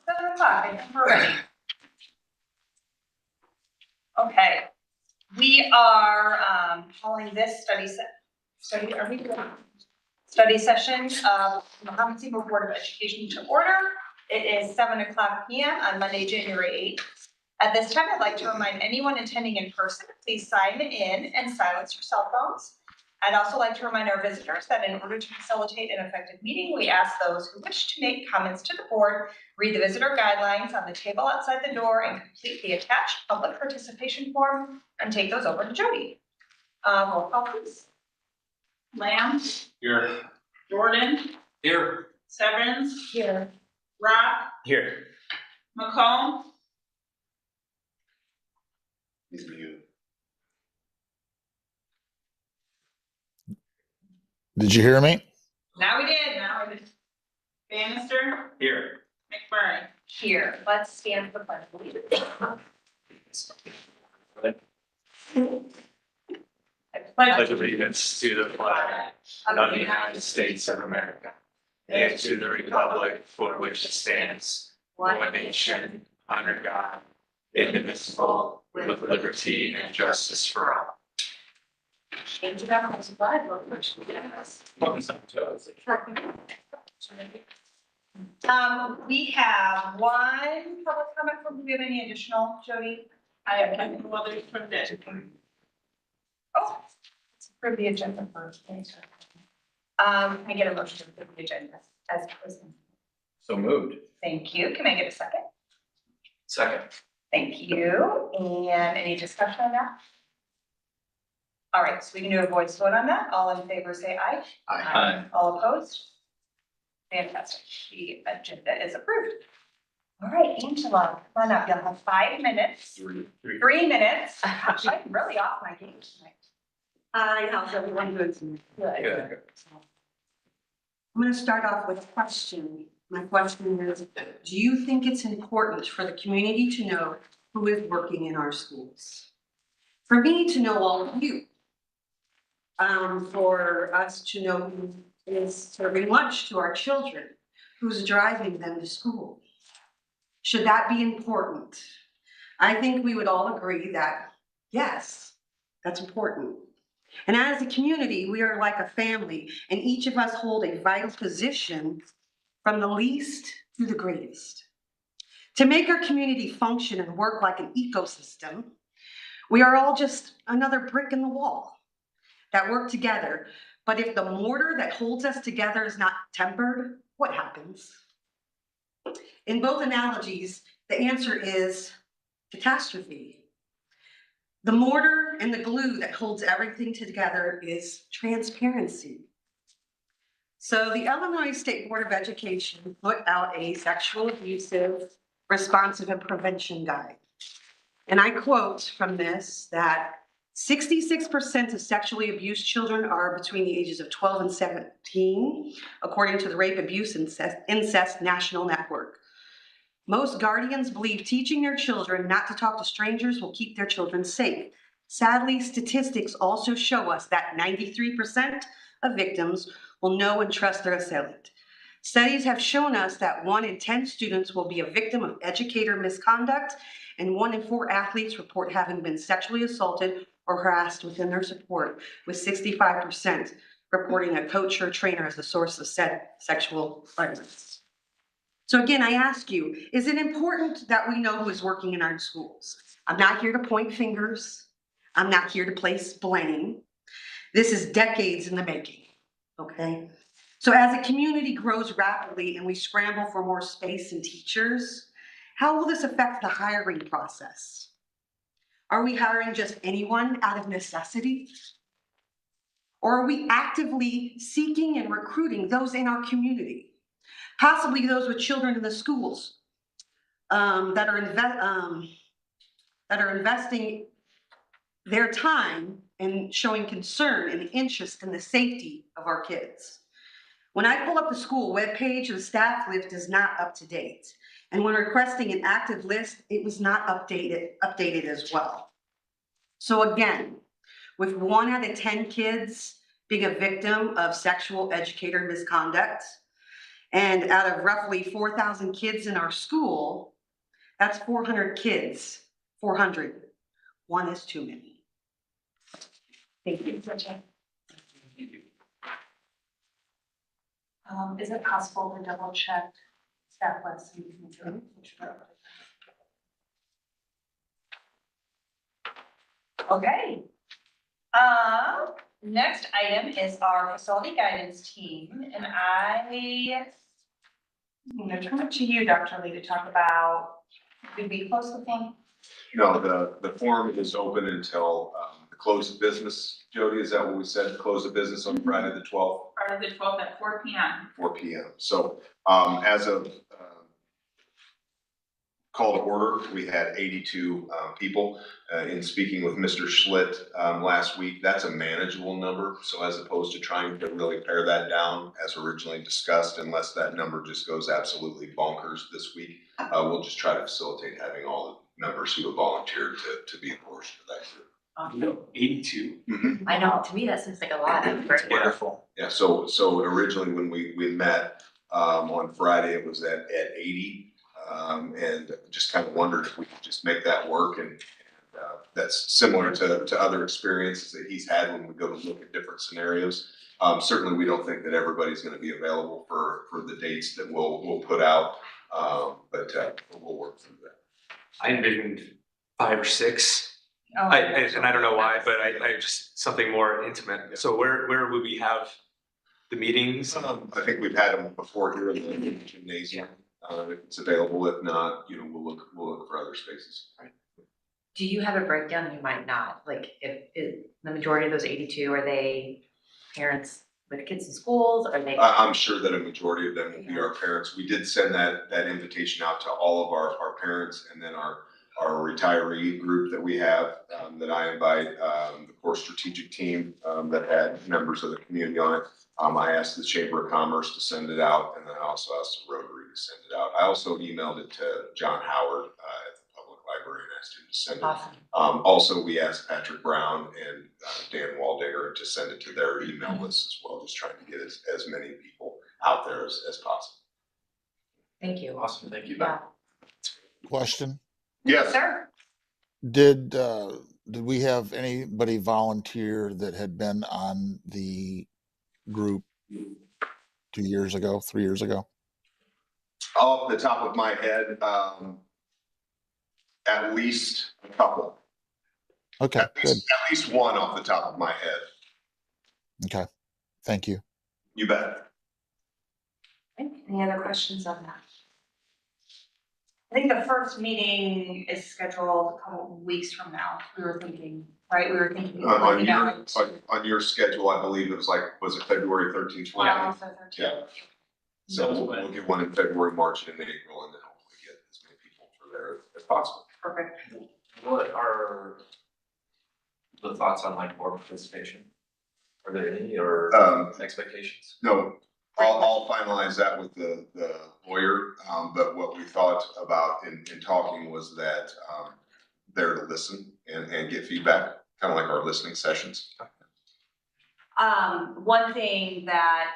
7 o'clock, I think we're ready. Okay, we are calling this study session of Mahomet-Seymour Board of Education to order. It is 7 o'clock p.m. on Monday, January 8th. At this time, I'd like to remind anyone attending in person, please sign in and silence your cell phones. I'd also like to remind our visitors that in order to facilitate an effective meeting, we ask those who wish to make comments to the board, read the visitor guidelines on the table outside the door and complete the attached public participation form and take those over to Jody. Roll call, please. Lamb. Here. Jordan. Here. Severance. Here. Rock. Here. McComb. Did you hear me? Now we did. Bannister. Here. McMurray. Here, let's stand for the pledge of allegiance. Pledge allegiance to the flag of the United States of America and to the republic for which it stands, one nation, under God, indivisible, with liberty and justice for all. Change of government's blood, what push we get us. We have one public comment from, do we have any additional, Jody? I have nothing others from that. Oh, let's approve the agenda first. Thanks. Can I get a motion to approve the agenda as presented? So moved. Thank you. Can I get a second? Second. Thank you. And any discussion on that? All right, so we can do a voice vote on that. All in favor, say aye. Aye. All opposed? Fantastic. The agenda is approved. All right, Angela, come on up. You'll have 5 minutes. 3 minutes. Gosh, I'm really off my game tonight. Hi, how's everyone doing tonight? Good. I'm going to start off with a question. My question is, do you think it's important for the community to know who is working in our schools? For me to know all of you. For us to know who is serving lunch to our children, who's driving them to school. Should that be important? I think we would all agree that, yes, that's important. And as a community, we are like a family, and each of us hold a vital position from the least to the greatest. To make our community function and work like an ecosystem, we are all just another brick in the wall that work together. But if the mortar that holds us together is not tempered, what happens? In both analogies, the answer is catastrophe. The mortar and the glue that holds everything together is transparency. So the Illinois State Board of Education put out a sexual abusive, responsive, and prevention guide. And I quote from this that 66% of sexually abused children are between the ages of 12 and 17, according to the Rape, Abuse, Incest National Network. Most guardians believe teaching their children not to talk to strangers will keep their children safe. Sadly, statistics also show us that 93% of victims will know and trust their assailant. Studies have shown us that 1 in 10 students will be a victim of educator misconduct, and 1 in 4 athletes report having been sexually assaulted or harassed within their support, with 65% reporting a coach or trainer as the source of said sexual violence. So again, I ask you, is it important that we know who is working in our schools? I'm not here to point fingers. I'm not here to place blame. This is decades in the making, okay? So as a community grows rapidly and we scramble for more space and teachers, how will this affect the hiring process? Are we hiring just anyone out of necessity? Or are we actively seeking and recruiting those in our community? Possibly those with children in the schools that are investing their time and showing concern and interest in the safety of our kids. When I pull up the school webpage, the staff list is not up to date. And when requesting an active list, it was not updated as well. So again, with 1 out of 10 kids being a victim of sexual educator misconduct, And out of roughly 4,000 kids in our school, that's 400 kids, 400. One is too many. Thank you. Is it possible to double check staff list? Okay. Next item is our facility guidance team, and I'm gonna turn it to you, Dr. Lee, to talk about, did we close the form? No, the forum is open until the close of business. Jody, is that what we said? Close of business on Friday the 12th, Friday the 12th at 4 p.m. 4 p.m. So as of call to order, we had 82 people. In speaking with Mr. Schlitt last week, that's a manageable number. So as opposed to trying to really pare that down as originally discussed, unless that number just goes absolutely bonkers this week, we'll just try to facilitate having all the members who have volunteered to be a portion of that group. 82. Mm-hmm. I know, to me, that seems like a lot. That's wonderful. Yeah, so originally when we met on Friday, it was at 80. And just kind of wondered if we could just make that work, and that's similar to other experiences that he's had when we go to look at different scenarios. Certainly, we don't think that everybody's going to be available for the dates that we'll put out, but we'll work through that. I envisioned 5 or 6. Oh, And I don't know why, but I just something more intimate. So where would we have the meetings? I think we've had them before here in the gymnasium. If it's available, if not, we'll look for other spaces. Do you have a breakdown? You might not, like if the majority of those 82, are they parents with kids in schools? Are they? I'm sure that a majority of them will be our parents. We did send that invitation out to all of our parents, and then our retiree group that we have, that I invite, the core strategic team that had members of the community on it. I asked the Chamber of Commerce to send it out, and then I also asked the Rotary to send it out. I also emailed it to John Howard at the public library and asked him to send it. Awesome. Also, we asked Patrick Brown and Dan Waldinger to send it to their email list as well, just trying to get as many people out there as possible. Thank you. Awesome, thank you. Yeah. Question. Yes. Sir. Did we have anybody volunteer that had been on the group 2 years ago, 3 years ago? Off the top of my head, at least a couple. Okay, At good. least one off the top of my head. Okay, thank you. You bet. Any other questions on that? I think the first meeting is scheduled a couple weeks from now. We were thinking, right? We were thinking. On your schedule, I believe it was it February 13th? Yeah. Yeah. So we'll get one in February, March, and April, and then hopefully get as many people for there as possible. Perfect. What are the thoughts on board participation? Are there any or expectations? No, I'll finalize that with the lawyer, but what we thought about in talking was that they're to listen and get feedback, kind of like our listening sessions. One thing that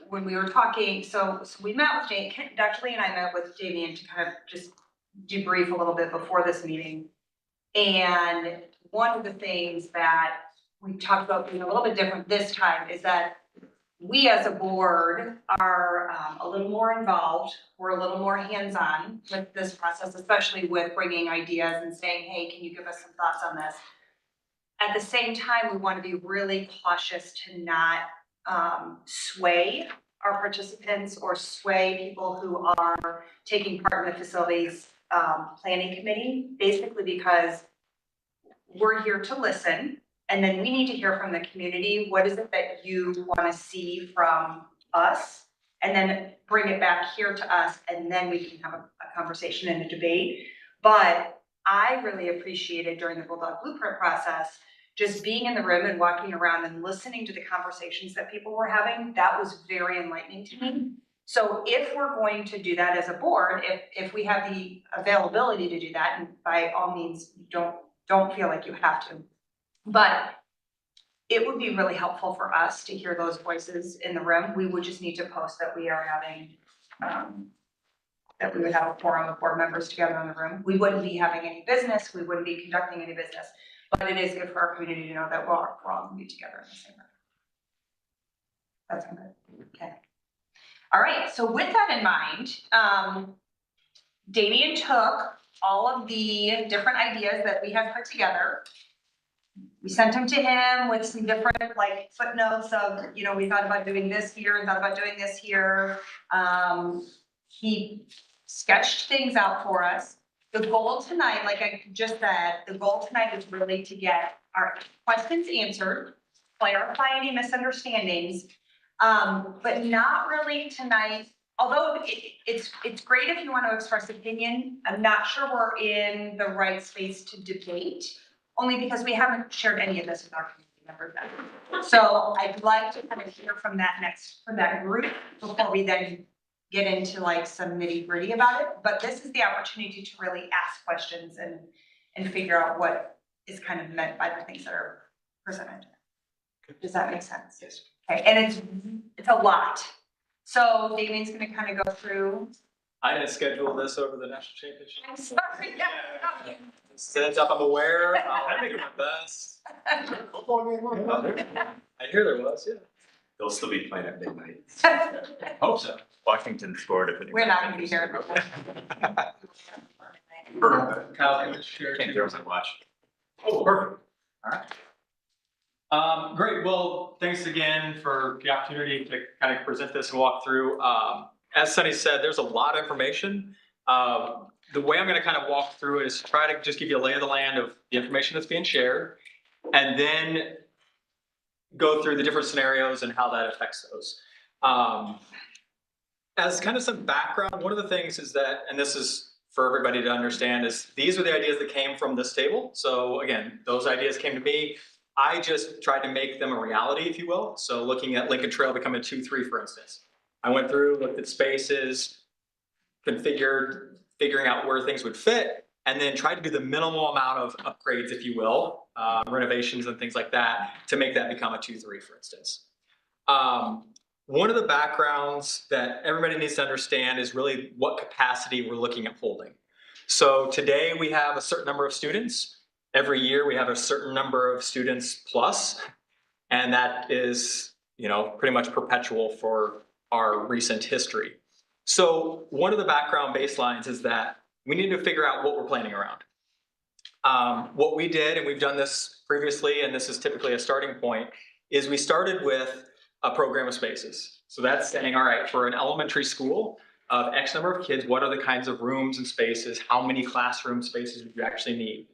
when we were talking, so we met with Dr. Lee and I met with Damien to kind of just debrief a little bit before this meeting. And one of the things that we talked about being a little bit different this time is that we as a board are a little more involved. We're a little more hands-on with this process, especially with bringing ideas and saying, hey, can you give us some thoughts on this? At the same time, we want to be really cautious to not sway our participants or sway people who are taking part in the facilities planning committee, basically because we're here to listen. And then we need to hear from the community. What is it that you want to see from us? And then bring it back here to us, and then we can have a conversation and a debate. But I really appreciated during the Bulldog Blueprint process, just being in the room and walking around and listening to the conversations that people were having. That was very enlightening to me. So if we're going to do that as a board, if we have the availability to do that, and by all means, don't feel like you have to. But it would be really helpful for us to hear those voices in the room. We would just need to post that we are having that we would have a forum of board members together in the room. We wouldn't be having any business, we wouldn't be conducting any business, but it is good for our community to know that we're all gonna be together in the same room. That's good, okay. All right, so with that in mind, Damien took all of the different ideas that we have put together. We sent them to him with some different like footnotes of, you know, we thought about doing this here and thought about doing this here. He sketched things out for us. The goal tonight, like I just said, the goal tonight is really to get our questions answered, clarify any misunderstandings, but not really tonight. Although it's great if you want to express opinion, I'm not sure we're in the right space to debate, only because we haven't shared any of this with our community members yet. So I'd like to kind of hear from that group before we then get into like some nitty gritty about it. But this is the opportunity to really ask questions and figure out what is kind of meant by the things that are presented. Does that make sense? Yes. Okay, and it's a lot. So Damien's gonna kind of go through. I didn't schedule this over the national championship. I'm sorry, yeah. Heads up, I'm aware. I'm making my best. I hear there was, yeah. They'll still be playing at midnight. Hope so. Washington Sport, if We're not gonna be here. Kyle, can you share? Can't hear us and watch. Oh, perfect. All right. Great. Well, thanks again for the opportunity to kind of present this and walk through. As Sunny said, there's a lot of information. The way I'm going to kind of walk through it is try to just give you a lay of the land of the information that's being shared, and then go through the different scenarios and how that affects those. As kind of some background, one of the things is that, and this is for everybody to understand, is these are the ideas that came from this table. So again, those ideas came to me. I just tried to make them a reality, if you will. So looking at Lincoln Trail becoming 2-3, for instance. I went through, looked at spaces, figuring out where things would fit, and then tried to do the minimal amount of upgrades, if you will, renovations and things like that, to make that become a 2-3, for instance. One of the backgrounds that everybody needs to understand is really what capacity we're looking at holding. So today we have a certain number of students. Every year we have a certain number of students plus, and that is, you know, pretty much perpetual for our recent history. So one of the background baselines is that we need to figure out what we're planning around. What we did, and we've done this previously, and this is typically a starting point, is we started with a program of spaces. So that's saying, all right, for an elementary school of X number of kids, what are the kinds of rooms and spaces? How many classroom spaces would you actually need?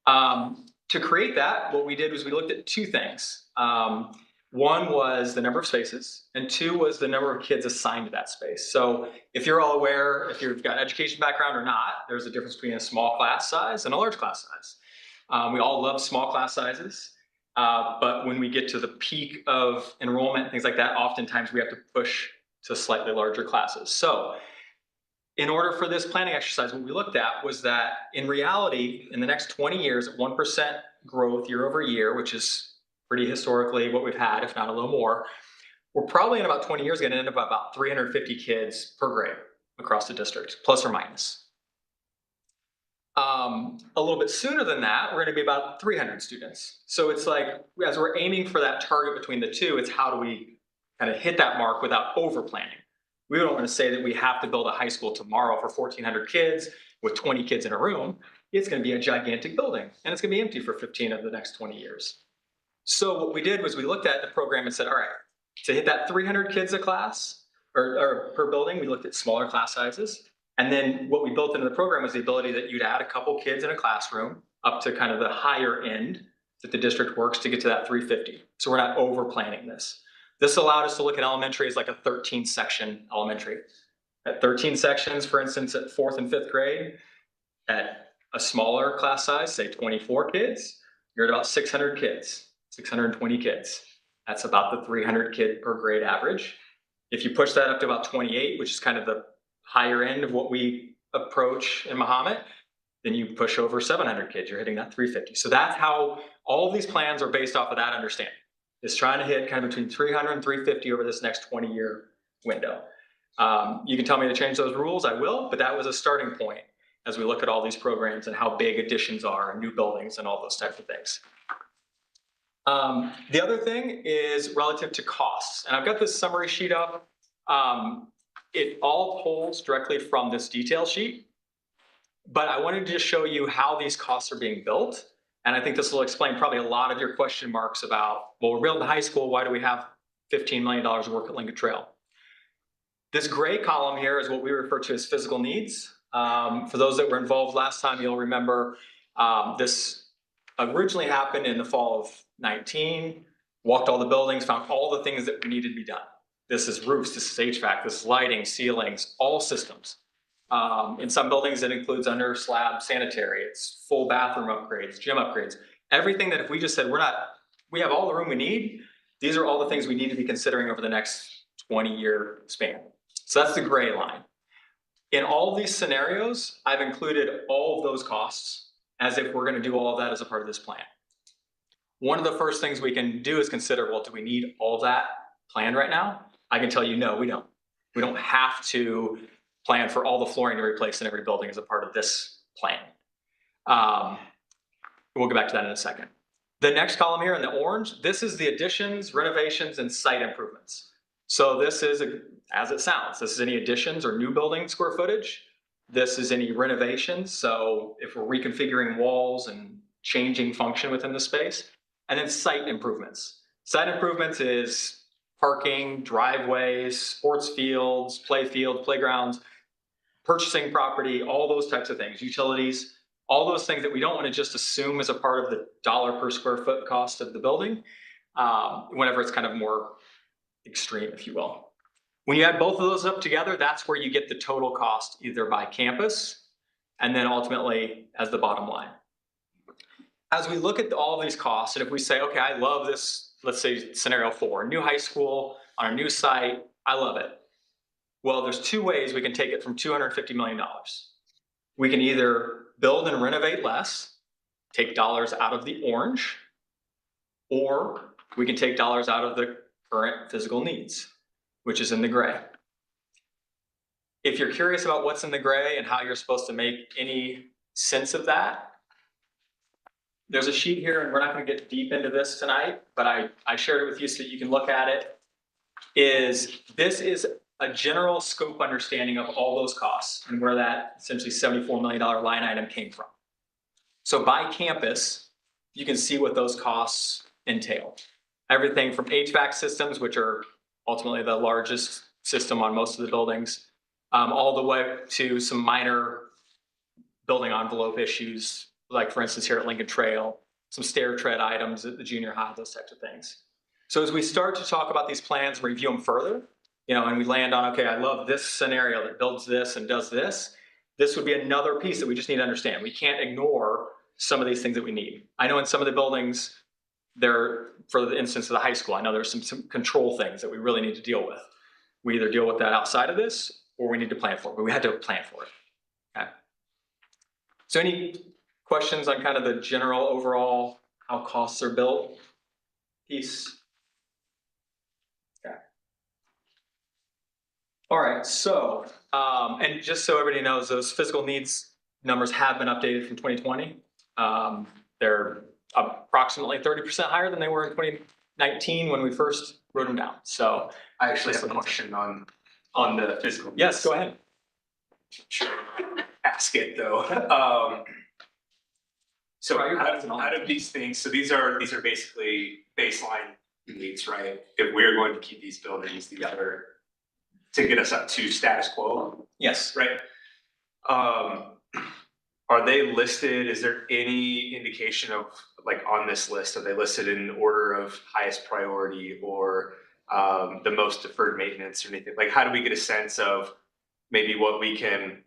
To create that, what we did was we looked at two things. One was the number of spaces, and two was the number of kids assigned to that space. So if you're all aware, if you've got education background or not, there's a difference between a small class size and a large class size. We all love small class sizes, but when we get to the peak of enrollment and things like that, oftentimes we have to push to slightly larger classes. So in order for this planning exercise, what we looked at was that in reality, in the next 20 years, at 1% growth year over year, which is pretty historically what we've had, if not a little more, we're probably in about 20 years going to end up about 350 kids per grade across the district, plus or minus. A little bit sooner than that, we're going to be about 300 students. So it's like, as we're aiming for that target between the two, it's how do we kind of hit that mark without over planning. We don't want to say that we have to build a high school tomorrow for 1,400 kids with 20 kids in a room. It's going to be a gigantic building, and it's going to be empty for 15 of the next 20 years. So what we did was we looked at the program and said, all right, to hit that 300 kids a class or per building, we looked at smaller class sizes. And then what we built into the program was the ability that you'd add a couple kids in a classroom up to kind of the higher end that the district works to get to that 350. So we're not over planning this. This allowed us to look at elementary as like a 13 section elementary. At 13 sections, for instance, at 4th and 5th grade, at a smaller class size, say 24 kids, you're at about 600 kids, 620 kids. That's about the 300 kid per grade average. If you push that up to about 28, which is kind of the higher end of what we approach in Mahomet, then you push over 700 kids, you're hitting that 350. So that's how all of these plans are based off of that understanding. Is trying to hit kind of between 300 and 350 over this next 20-year window. You can tell me to change those rules, I will, but that was a starting point as we look at all these programs and how big additions are and new buildings and all those types of things. The other thing is relative to costs, and I've got this summary sheet up. It all pulls directly from this detail sheet, but I wanted to just show you how these costs are being built. And I think this will explain probably a lot of your question marks about, well, we're building a high school, why do we have $15 million of work at Lincoln Trail? This gray column here is what we refer to as physical needs. For those that were involved last time, you'll remember this originally happened in the fall of 19, walked all the buildings, found all the things that needed to be done. This is roofs, this is HVAC, this is lighting, ceilings, all systems. In some buildings, it includes under slab sanitary, it's full bathroom upgrades, gym upgrades, everything that if we just said, we have all the room we need, these are all the things we need to be considering over the next 20-year span. So that's the gray line. In all of these scenarios, I've included all of those costs as if we're going to do all of that as a part of this plan. One of the first things we can do is consider, well, do we need all of that planned right now? I can tell you, no, we don't. We don't have to plan for all the flooring to replace in every building as a part of this plan. We'll get back to that in a second. The next column here in the orange, this is the additions, renovations, and site improvements. So this is, as it sounds, this is any additions or new building square footage. This is any renovations. So if we're reconfiguring walls and changing function within the space, and then site improvements. Site improvements is parking, driveways, sports fields, play fields, playgrounds, purchasing property, all those types of things, utilities, all those things that we don't want to just assume as a part of the dollar per square foot cost of the building, whenever it's kind of more extreme, if you will. When you add both of those up together, that's where you get the total cost either by campus and then ultimately as the bottom line. As we look at all of these costs, and if we say, okay, I love this, let's say scenario 4, new high school on a new site, I love it. Well, there's two ways we can take it from $250 million. We can either build and renovate less, take dollars out of the orange, or we can take dollars out of the current physical needs, which is in the gray. If you're curious about what's in the gray and how you're supposed to make any sense of that, there's a sheet here, and we're not going to get deep into this tonight, but I shared it with you so that you can look at it. This is a general scope understanding of all those costs and where that essentially $74 million line item came from. So by campus, you can see what those costs entail. Everything from HVAC systems, which are ultimately the largest system on most of the buildings, all the way to some minor building envelope issues, like for instance here at Lincoln Trail, some stair tread items at the junior high, those types of things. So as we start to talk about these plans and review them further, and we land on, okay, I love this scenario that builds this and does this, this would be another piece that we just need to understand. We can't ignore some of these things that we need. I know in some of the buildings, for the instance of the high school, I know there's some control things that we really need to deal with. We either deal with that outside of this, or we need to plan for it, but we had to plan for it, okay? So any questions on kind of the general overall, how costs are built piece? Okay. All right, so, and just so everybody knows, those physical needs numbers have been updated from 2020. They're approximately 30% higher than they were in 2019 when we first wrote them down. So I actually have a question on the physical. Yes, go ahead. Sure. Ask it though. So out of these things, so these are basically baseline needs, right? If we're going to keep these buildings together to get us up to status quo, Yes. right? Are they listed? Is there any indication of, like, on this list, are they listed in order of highest priority or the most deferred maintenance or anything? Like, how do we get a sense of maybe what we can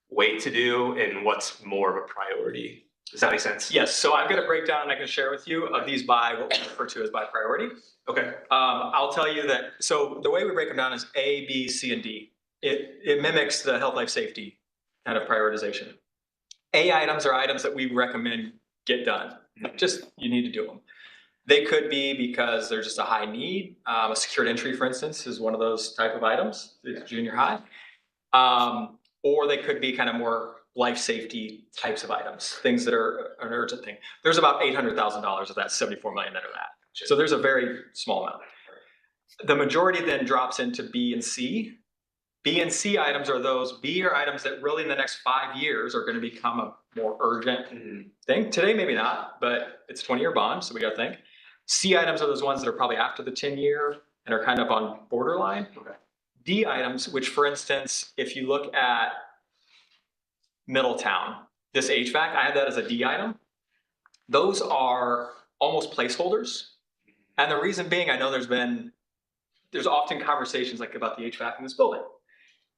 wait to do and what's more of a priority? Does that make sense? Yes, so I've got a breakdown and I can share with you of these by what we refer to as by priority. Okay. I'll tell you that, so the way we break them down is A, B, C, and D. It mimics the health, life, safety kind of prioritization. A items are items that we recommend get done. Just, you need to do them. They could be because there's just a high need. A secured entry, for instance, is one of those type of items, it's junior high. Or they could be kind of more life safety types of items, things that are an urgent thing. There's about $800,000 of that 74 million that are that. So there's a very small amount. The majority then drops into B and C. B and C items are those, B are items that really in the next 5 years are going to become a more urgent thing. Today, maybe not, but it's a 20-year bond, so we got to think. C items are those ones that are probably after the 10-year and are kind of on borderline. Okay. D items, which for instance, if you look at Middletown, this HVAC, I have that as a D item. Those are almost placeholders. And the reason being, I know there's often conversations like about the HVAC in this building.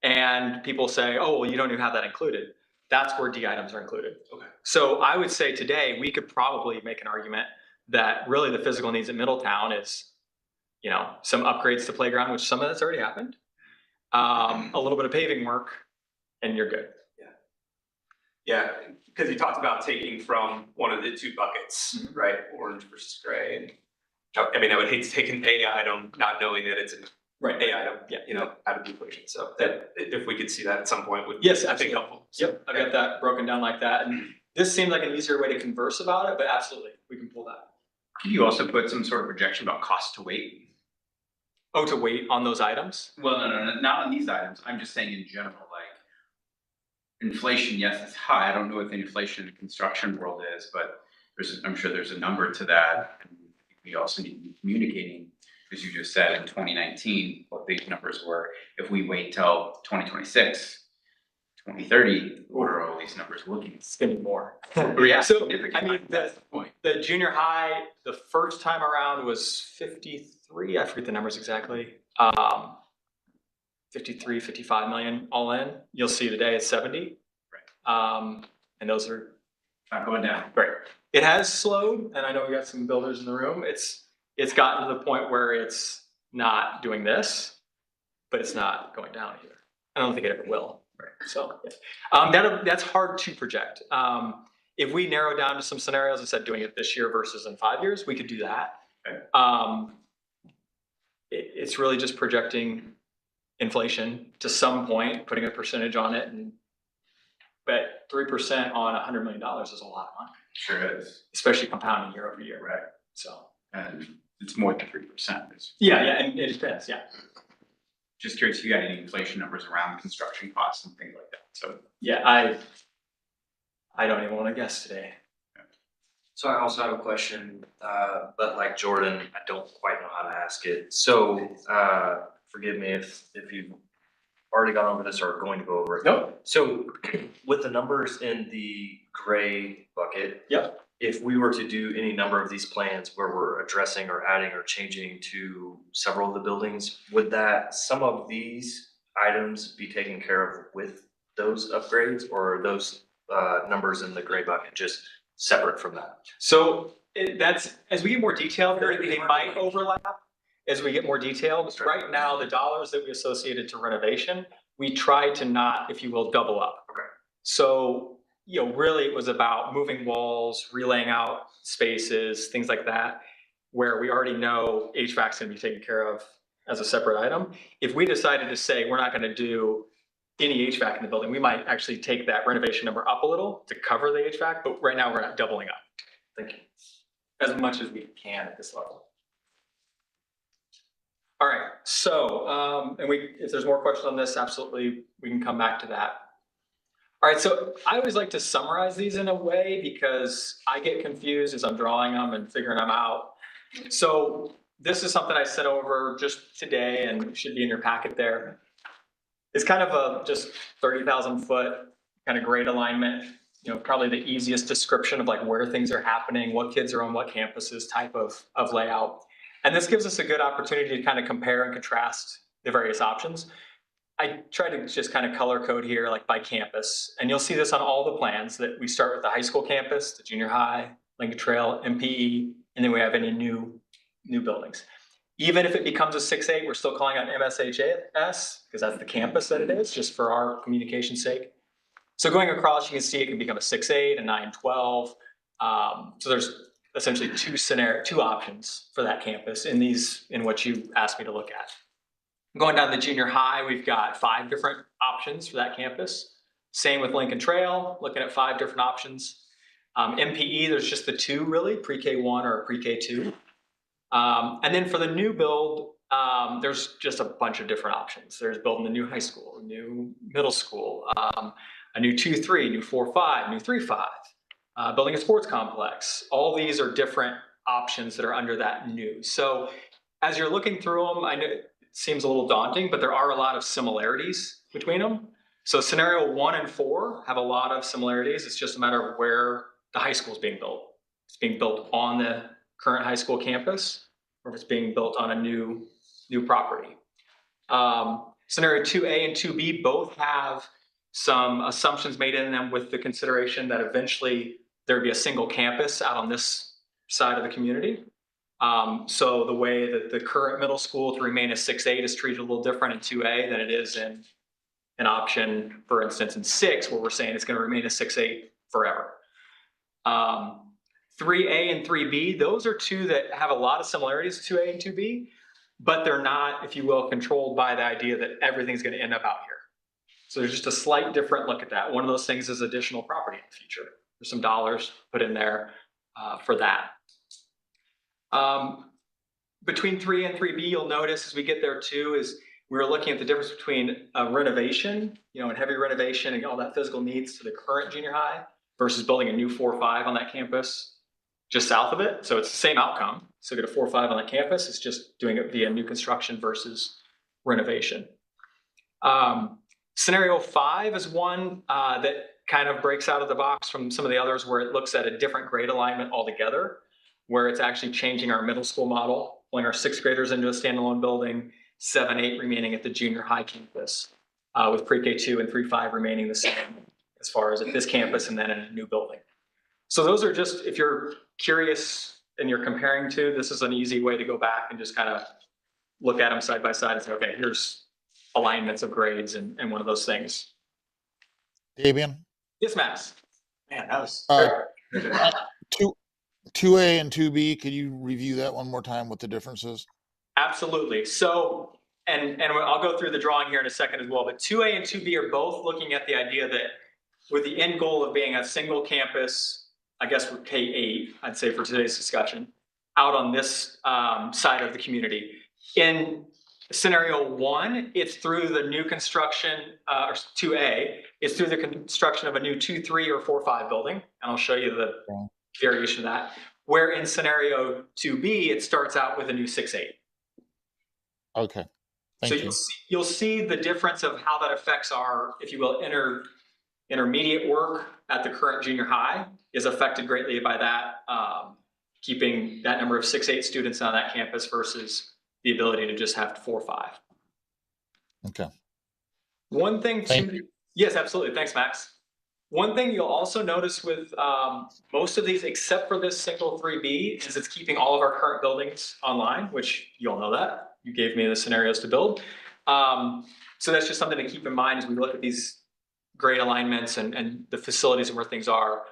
And people say, oh, well, you don't even have that included. That's where D items are included. Okay. So I would say today, we could probably make an argument that really the physical needs at Middletown is, you know, some upgrades to playground, which some of that's already happened. A little bit of paving work, and you're good. Yeah, because you talked about taking from one of the two buckets, right? Orange versus gray. And I mean, I would hate to take an A item, not knowing that it's an A item, you know, out of the equation. So that if we could see that at some point would Yes, I think helpful. Yep, I've got that broken down like that. And this seemed like an easier way to converse about it, but absolutely, we can pull that. Could you also put some sort of projection about cost to weight? Oh, to wait on those items? Well, no, not on these items. I'm just saying in general, like inflation, yes, it's high. I don't know what the inflation in the construction world is, but I'm sure there's a number to that. And we also need to be communicating, as you just said, in 2019, what these numbers were. If we wait till 2026, 2030, what are all these numbers looking? It's gonna be more. Yeah, So, significant. I mean, That's the point. the junior high, the first time around was 53, I forget the numbers exactly. 53, 55 million all in. You'll see today it's 70. Right. And those are Not going down. great. It has slowed, and I know we got some builders in the room. It's gotten to the point where it's not doing this, but it's not going down either. I don't think it ever will. Right. So yeah. That's hard to project. If we narrow down to some scenarios and said doing it this year versus in 5 years, we could do that. Okay. It's really just projecting inflation to some point, putting a percentage on it, but 3% on $100 million is a lot of money, Sure is. especially compounding year over year. Right. So And it's more than 3%. yeah, and it depends. Yeah. Just curious if you got any inflation numbers around construction costs and things like that. So Yeah, I don't even want to guess today. So I also have a question, but like Jordan, I don't quite know how to ask it. So, forgive me if you've already gone over this or are going to go over it. Nope. So with the numbers in the gray bucket. Yep. If we were to do any number of these plans where we're addressing or adding or changing to several of the buildings, would that some of these items be taken care of with those upgrades, or are those numbers in the gray bucket just separate from that? So that's, as we get more detailed, they might overlap as we get more detailed. Right now, the dollars that we associated to renovation, we try to not, if you will, double up. Okay. So, you know, really it was about moving walls, relaying out spaces, things like that, where we already know HVAC's gonna be taken care of as a separate item. If we decided to say we're not gonna do any HVAC in the building, we might actually take that renovation number up a little to cover the HVAC, but right now we're not doubling up. Thank you. As much as we can at this level. All right, so, and if there's more questions on this, absolutely, we can come back to that. All right, so I always like to summarize these in a way because I get confused as I'm drawing them and figuring them out. So this is something I sent over just today and it should be in your packet there. It's kind of a just 30,000 foot kind of grade alignment, you know, probably the easiest description of like where things are happening, what kids are on what campuses type of layout. And this gives us a good opportunity to kind of compare and contrast the various options. I try to just kind of color code here, like by campus, and you'll see this on all the plans that we start with the high school campus, the junior high, Lincoln Trail, MPE, and then we have any new buildings. Even if it becomes a 6-8, we're still calling it MSHS because that's the campus that it is, just for our communication sake. So going across, you can see it can become a 6-8, a 9-12. So there's essentially two options for that campus in what you asked me to look at. Going down to the junior high, we've got 5 different options for that campus. Same with Lincoln Trail, looking at 5 different options. MPE, there's just the 2 really, pre-K1 or pre-K2. And then for the new build, there's just a bunch of different options. There's building a new high school, a new middle school, a new 2-3, new 4-5, new 3-5, building a sports complex. All these are different options that are under that new. So as you're looking through them, I know it seems a little daunting, but there are a lot of similarities between them. So scenario 1 and 4 have a lot of similarities. It's just a matter of where the high school is being built. It's being built on the current high school campus, or if it's being built on a new property. Scenario 2A and 2B both have some assumptions made in them with the consideration that eventually there'd be a single campus out on this side of the community. So the way that the current middle school to remain a 6-8 is treated a little different in 2A than it is in an option, for instance, in 6, where we're saying it's going to remain a 6-8 forever. 3A and 3B, those are 2 that have a lot of similarities to 2A and 2B, but they're not, if you will, controlled by the idea that everything's going to end up out here. So there's just a slight different look at that. One of those things is additional property in the future. There's some dollars put in there for that. Between 3 and 3B, you'll notice as we get there too, is we're looking at the difference between a renovation, and heavy renovation and all that physical needs to the current junior high versus building a new 4-5 on that campus just south of it. So it's the same outcome. So get a 4-5 on that campus. It's just doing it via new construction versus renovation. Scenario 5 is one that kind of breaks out of the box from some of the others, where it looks at a different grade alignment altogether, where it's actually changing our middle school model, pulling our 6th graders into a standalone building, 7-8 remaining at the junior high campus, with pre-K2 and 3-5 remaining the same as far as at this campus and then in a new building. So those are just, if you're curious and you're comparing to, this is an easy way to go back and just kind of look at them side by side and say, okay, here's alignments of grades and one of those things. Davian? Yes, Max. Man, that was. 2A and 2B, could you review that one more time, what the difference is? Absolutely. So, and I'll go through the drawing here in a second as well, but 2A and 2B are both looking at the idea that with the end goal of being a single campus, I guess for K8, I'd say for today's discussion, out on this side of the community. In scenario 1, it's through the new construction, or 2A, it's through the construction of a new 2-3 or 4-5 building, and I'll show you the variation of that. Where in scenario 2B, it starts out with a new 6-8. Okay, thank you. You'll see the difference of how that affects our, if you will, intermediate work at the current junior high is affected greatly by that, keeping that number of 6-8 students on that campus versus the ability to just have 4-5. Okay. One thing yes, absolutely. Thanks, Max. One thing you'll also notice with most of these, except for this single 3B, is it's keeping all of our current buildings online, which you all know that. You gave me the scenarios to build. So that's just something to keep in mind as we look at these grade alignments and the facilities and where things are.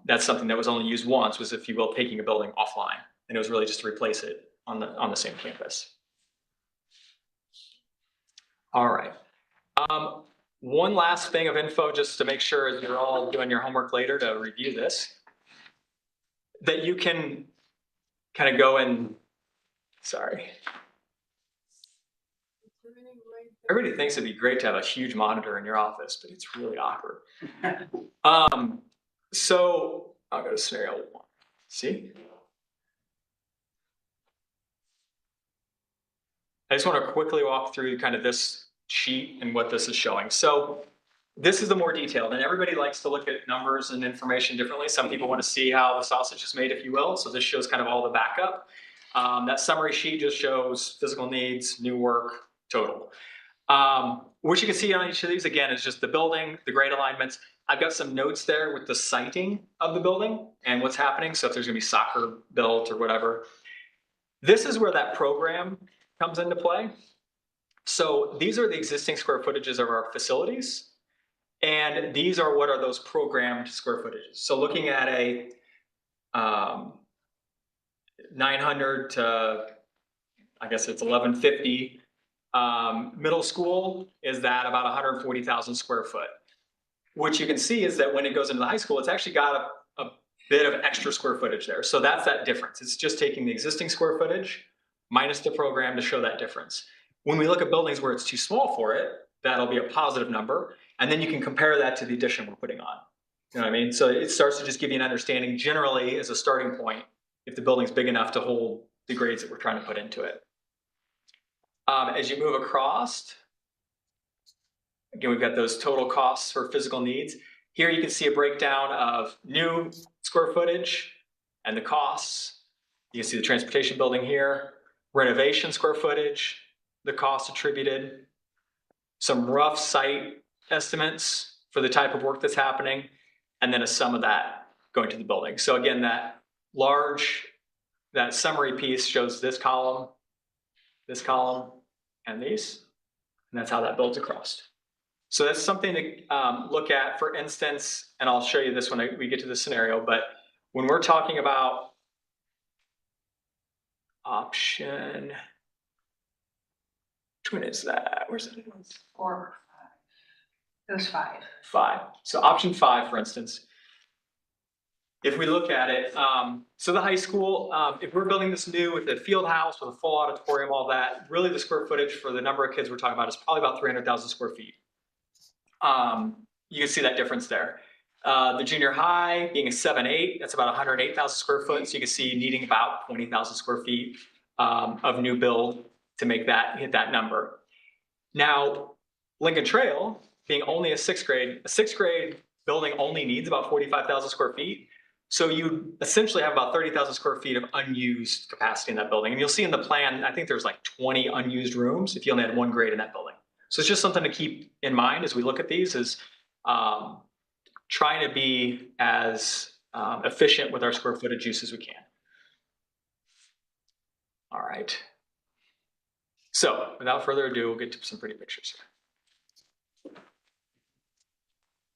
That's something that was only used once, was, if you will, taking a building offline. And it was really just to replace it on the same campus. All right. One last thing of info, just to make sure as you're all doing your homework later to review this, that you can kind of go and, sorry. Everybody thinks it'd be great to have a huge monitor in your office, but it's really awkward. So I'll go to scenario 1. See? I just want to quickly walk through kind of this sheet and what this is showing. So this is the more detailed, and everybody likes to look at numbers and information differently. Some people want to see how the sausage is made, if you will. So this shows kind of all the backup. That summary sheet just shows physical needs, new work, total. What you can see on each of these, again, is just the building, the grade alignments. I've got some notes there with the siting of the building and what's happening. So if there's gonna be soccer built or whatever. This is where that program comes into play. So these are the existing square footages of our facilities. And these are what are those programmed square footages. So looking at a 900 to, I guess it's 1150. Middle school is that about 140,000 square foot. What you can see is that when it goes into the high school, it's actually got a bit of extra square footage there. So that's that difference. It's just taking the existing square footage minus the program to show that difference. When we look at buildings where it's too small for it, that'll be a positive number. And then you can compare that to the addition we're putting on. You know what I mean? So it starts to just give you an understanding generally as a starting point, if the building's big enough to hold the grades that we're trying to put into it. As you move across, again, we've got those total costs for physical needs. Here you can see a breakdown of new square footage and the costs. You can see the transportation building here, renovation square footage, the cost attributed, some rough site estimates for the type of work that's happening, and then a sum of that going to the building. So again, that summary piece shows this column, and these, and that's how that builds across. So that's something to look at. For instance, and I'll show you this when we get to the scenario, but when we're talking about option, which one is that? Where's it? 4 or 5. It was 5. 5. So option 5, for instance, if we look at it, so the high school, if we're building this new with a field house, with a full auditorium, all that, really the square footage for the number of kids we're talking about is probably about 300,000 square feet. You can see that difference there. The junior high being a 7-8, that's about 108,000 square foot. So you can see needing about 20,000 square feet of new build to make that hit that number. Now, Lincoln Trail being only a 6th grade building only needs about 45,000 square feet. So you essentially have about 30,000 square feet of unused capacity in that building. And you'll see in the plan, I think there's like 20 unused rooms if you only had 1 grade in that building. So it's just something to keep in mind as we look at these, is trying to be as efficient with our square footage use as we can. All right. So without further ado, we'll get to some pretty pictures here.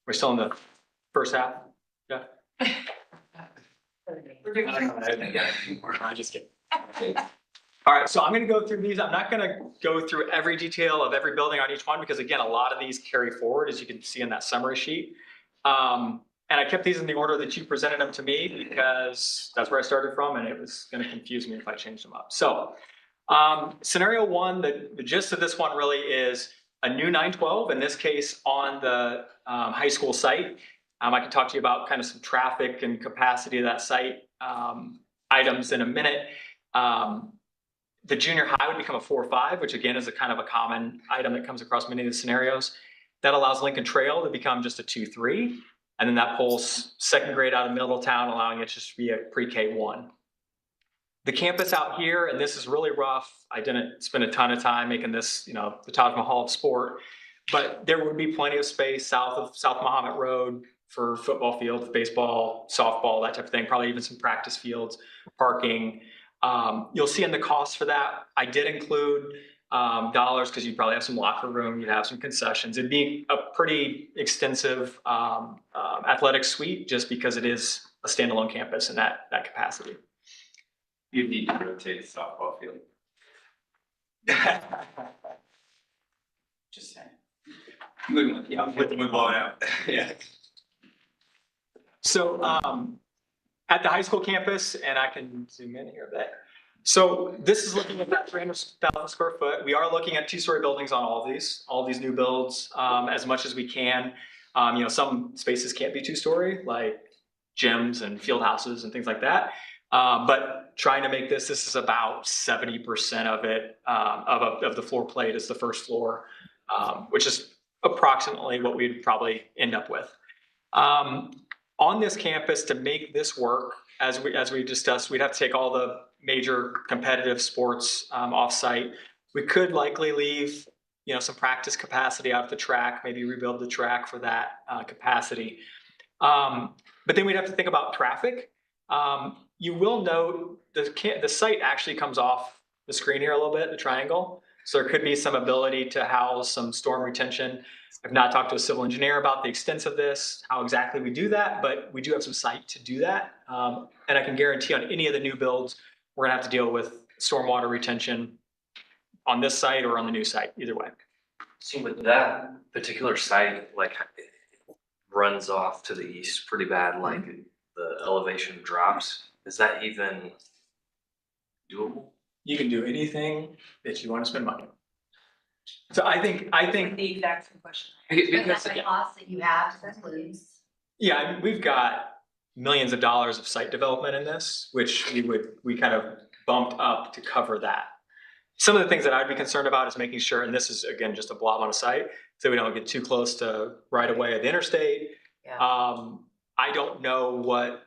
We're still in the first half? Yeah. I'm just kidding. All right, so I'm going to go through these. I'm not going to go through every detail of every building on each one, because again, a lot of these carry forward, as you can see in that summary sheet. And I kept these in the order that you presented them to me, because that's where I started from, and it was going to confuse me if I changed them up. So scenario 1, the gist of this one really is a new 912, in this case on the high school site. I can talk to you about kind of some traffic and capacity of that site items in a minute. The junior high would become a 4-5, which again is a kind of a common item that comes across many of the scenarios. That allows Lincoln Trail to become just a 2-3. And then that pulls 2nd grade out of Middletown, allowing it just to be a pre-K 1. The campus out here, and this is really rough. I didn't spend a ton of time making this, the Taj Mahal of sport, but there would be plenty of space south of South Mahomet Road for football fields, baseball, softball, that type of thing, probably even some practice fields, parking. You'll see in the cost for that, I did include dollars, because you'd probably have some locker room, you'd have some concessions. It'd be a pretty extensive athletic suite, just because it is a standalone campus in that capacity. You'd need to rotate the softball field. Just saying. We'll blow it out. Yeah. So at the high school campus, and I can zoom in here a bit. So this is looking at that 300,000 square foot. We are looking at 2-story buildings on all these new builds as much as we can. Some spaces can't be 2-story, like gyms and field houses and things like that. But trying to make this is about 70% of it, of the floor plate is the first floor, which is approximately what we'd probably end up with. On this campus, to make this work, as we discussed, we'd have to take all the major competitive sports off-site. We could likely leave, some practice capacity out of the track, maybe rebuild the track for that capacity. But then we'd have to think about traffic. You will note the site actually comes off the screen here a little bit, the triangle. So there could be some ability to house some storm retention. I've not talked to a civil engineer about the extent of this, how exactly we do that, but we do have some site to do that. And I can guarantee on any of the new builds, we're gonna have to deal with stormwater retention on this site or on the new site, either way. So with that particular site, like it runs off to the east pretty bad, like the elevation drops. Is that even doable? You can do anything that you want to spend money on. So I think, The exact same question. Because The costs that you have to includes. yeah, I mean, we've got millions of dollars of site development in this, which we kind of bumped up to cover that. Some of the things that I'd be concerned about is making sure, and this is again, just a blob on a site, so we don't get too close to right of way of the interstate. Yeah. I don't know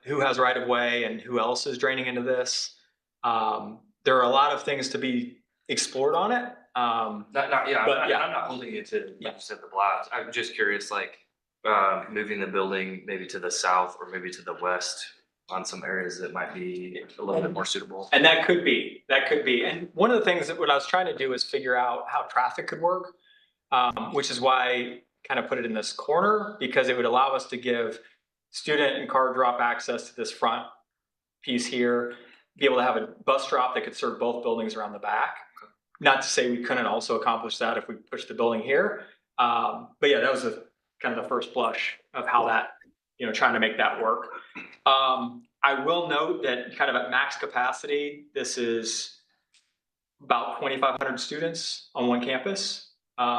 who has right of way and who else is draining into this. There are a lot of things to be explored on it. Yeah, But yeah. I'm not holding it to, like Yeah. you said, the blobs. I'm just curious, like, moving the building maybe to the south or maybe to the west on some areas that might be a little bit more suitable. And that could be. And one of the things that what I was trying to do is figure out how traffic could work, which is why I kind of put it in this corner, because it would allow us to give student and car drop access to this front piece here, be able to have a bus drop that could serve both buildings around the back. Not to say we couldn't also accomplish that if we pushed the building here. But yeah, that was kind of the first blush of how that, trying to make that work. I will note that kind of at max capacity, this is about 2,500 students on one campus,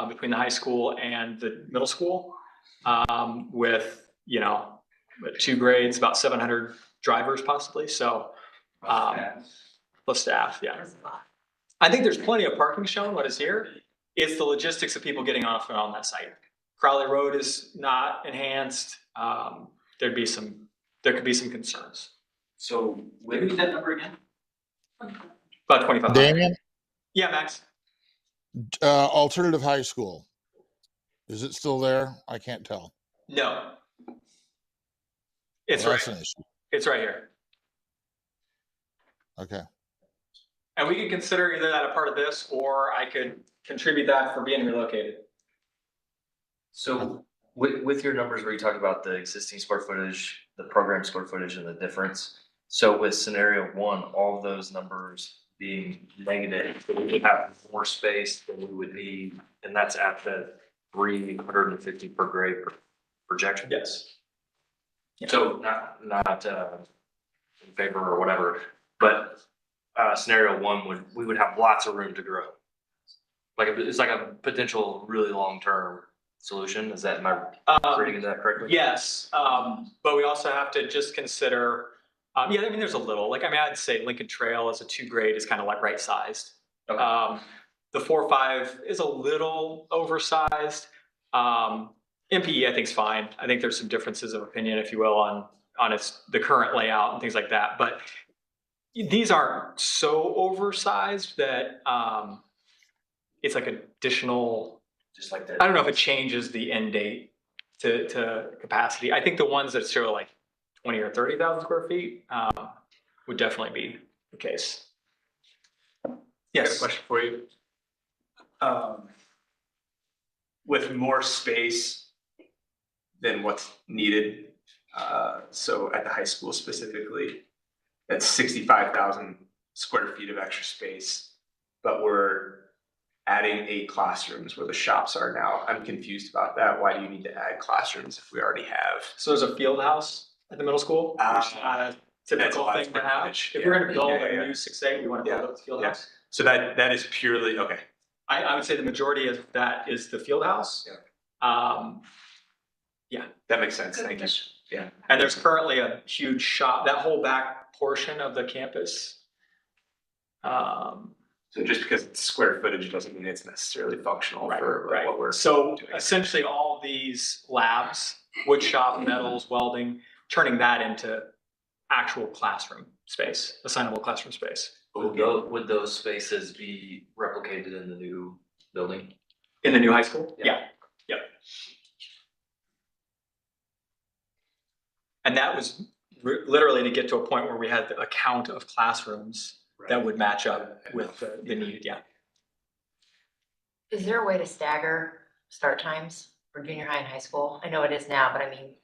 between the high school and the middle school, with, 2 grades, about 700 drivers possibly. So, plus staff, yeah. I think there's plenty of parking shown. What is here? It's the logistics of people getting off and on that site. Crowley Road is not enhanced. There could be some concerns. So What is that number again? About 25. Damien, Yeah, Max. alternative high school. Is it still there? I can't tell. No. It's Well, right. that's an issue. It's right here. Okay. And we could consider either that a part of this, or I could contribute that for being relocated. So with your numbers where you talk about the existing square footage, the program square footage and the difference. So with scenario 1, all of those numbers being negative, we would have more space than we would need, and that's at the 350 per grade projection. Yes. Yeah. So not in favor or whatever, but scenario 1 we would have lots of room to grow. Like it's like a potential really long-term solution. Am I reading that correctly? Yes, but we also have to just consider, there's a little, I'd say Lincoln Trail as a 2 grade is kind of like right sized. Okay. The 4-5 is a little oversized. MPE I think is fine. I think there's some differences of opinion, if you will, on the current layout and things like that. But these aren't so oversized that it's like additional. Just like that. I don't know if it changes the end date to capacity. I think the ones that show like 20 or 30,000 square feet would definitely be the case. I got a Yes. question for you. With more space than what's needed, so at the high school specifically, that's 65,000 square feet of extra space, but we're adding 8 classrooms where the shops are now. I'm confused about that. Why do you need to add classrooms if we already have? So there's a field house at the middle school. That's Not a typical a lot of thing to square have. footage. If we're Yeah. going to build Yeah, a yeah. new 6A, we want to build Yeah. up the field Yeah. house. So that is purely, okay. I would say the majority of that is the field house. That makes sense. Thank you. Yeah. And there's currently a huge shop, that whole back portion of the campus. So just because it's square footage doesn't mean it's necessarily functional for Right. what we're So doing. essentially all these labs, wood shop, metals, welding, turning that into actual classroom space, assignable classroom space Would those spaces be replicated in the new building? in the new high school. Yeah. Yep. And that was literally to get to a point where we had a count of classrooms that would match up with the needed, yeah. Is there a way to stagger start times for junior high and high school? I know it is now, but I mean,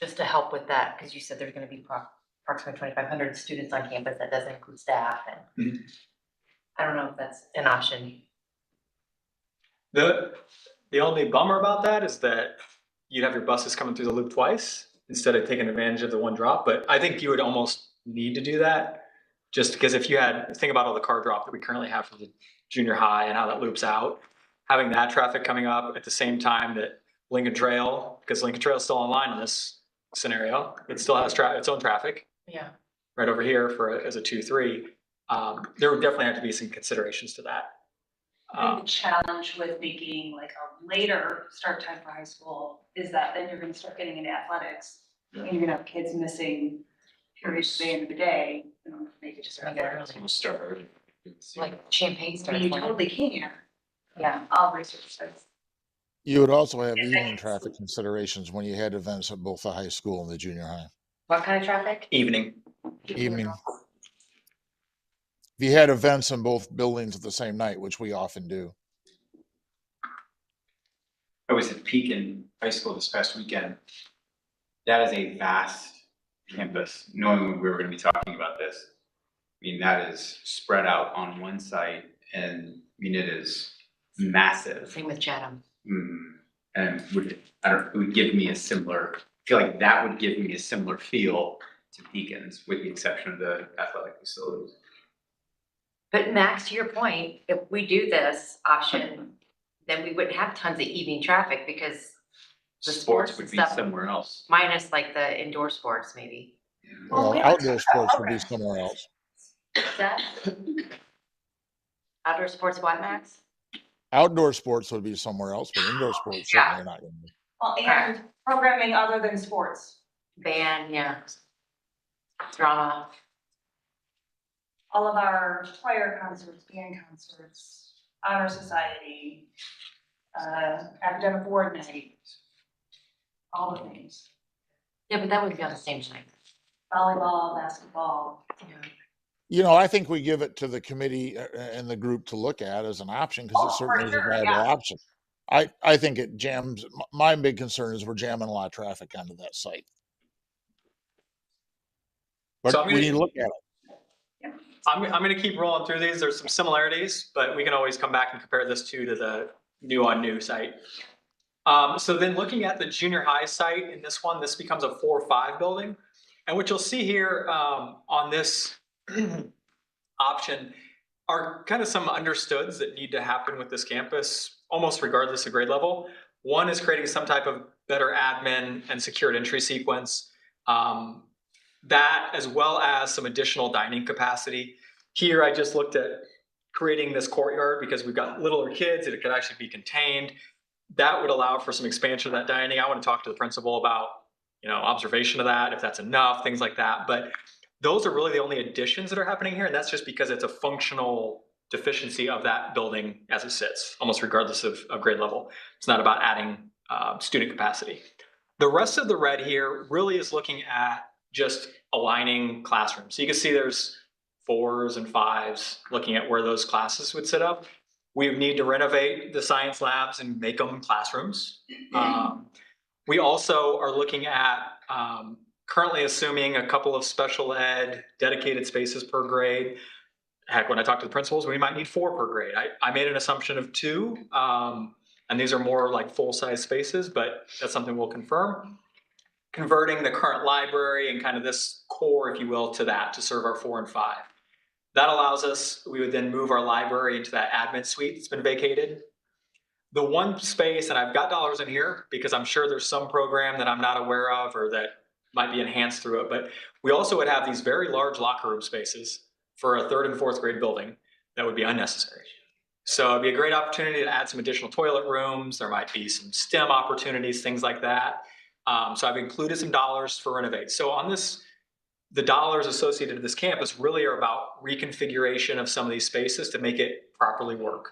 just to help with that, because you said there's gonna be approximately 2,500 students on campus. That doesn't include staff and Mhm. I don't know if that's an option. The only bummer about that is that you'd have your buses coming through the loop twice instead of taking advantage of the one drop. But I think you would almost need to do that just because if you had, think about all the car drop that we currently have for the junior high and how that loops out, having that traffic coming up at the same time that Lincoln Trail, because Lincoln Trail is still online in this scenario, it still has its own traffic Yeah. right over here as a 2-3. There would definitely have to be some considerations to that. I think the challenge with making like a later start time for high school is that then you're gonna start getting into athletics. And you're gonna have kids missing periods at the end of the day, make it just. Make it early. We'll start. Like Champagne I starts. mean, you when- totally can, Yeah. all research says. You would also have evening traffic considerations when you had events at both the high school and the junior high. What kind of traffic? Evening. Evening. If you had events in both buildings at the same night, which we often do. I was at Pekin High School this past weekend. That is a vast campus, knowing we were gonna be talking about this. I mean, that is spread out on one site and, I mean, it is massive. Same with Chatham. And it would give me a similar, I feel like that would give me a similar feel to Beacons, with the exception of the athletic facilities. But Max, to your point, if we do this option, then we wouldn't have tons of evening traffic because the sports Would and be stuff, somewhere else. minus like the indoor sports maybe. Well, outdoor sports would be somewhere else. What's that? Outdoor sports what, Max? Outdoor sports would be somewhere else, but indoor sports Yeah. certainly not going to be. Well, and programming other than sports. Band, yeah. Drama. All of our choir concerts, band concerts, honor society, academic award night, all the things. Yeah, but that would be on the same night. Volleyball, basketball. Yeah. You know, I think we give it to the committee and the group to look at as an option because Oh, it for certainly is a sure, viable yeah. option. I think it jams. My big concern is we're jamming a lot of traffic onto that site. But So we need to look at it. I'm gonna keep rolling through these. There's some similarities, but we can always come back and compare this to the new site. So then looking at the junior high site in this one, this becomes a 4-5 building. And what you'll see here on this option are kind of some understoods that need to happen with this campus, almost regardless of grade level. One is creating some type of better admin and secured entry sequence. That as well as some additional dining capacity. Here, I just looked at creating this courtyard because we've got littler kids and it could actually be contained. That would allow for some expansion of that dining. I want to talk to the principal about, observation of that, if that's enough, things like that. But those are really the only additions that are happening here. And that's just because it's a functional deficiency of that building as it sits, almost regardless of grade level. It's not about adding student capacity. The rest of the red here really is looking at just aligning classrooms. So you can see there's 4s and 5s looking at where those classes would sit up. We need to renovate the science labs and make them classrooms. We also are looking at currently assuming a couple of special ed dedicated spaces per grade. Heck, when I talk to the principals, we might need 4 per grade. I made an assumption of 2, and these are more like full-size spaces, but that's something we'll confirm. Converting the current library and kind of this core, if you will, to that to serve our 4 and 5. That allows us, we would then move our library into that admin suite that's been vacated. The one space, and I've got dollars in here because I'm sure there's some program that I'm not aware of or that might be enhanced through it, but we also would have these very large locker room spaces for a 3rd and 4th grade building that would be unnecessary. So it'd be a great opportunity to add some additional toilet rooms. There might be some STEM opportunities, things like that. So I've included some dollars for renovate. So on this, the dollars associated with this campus really are about reconfiguration of some of these spaces to make it properly work.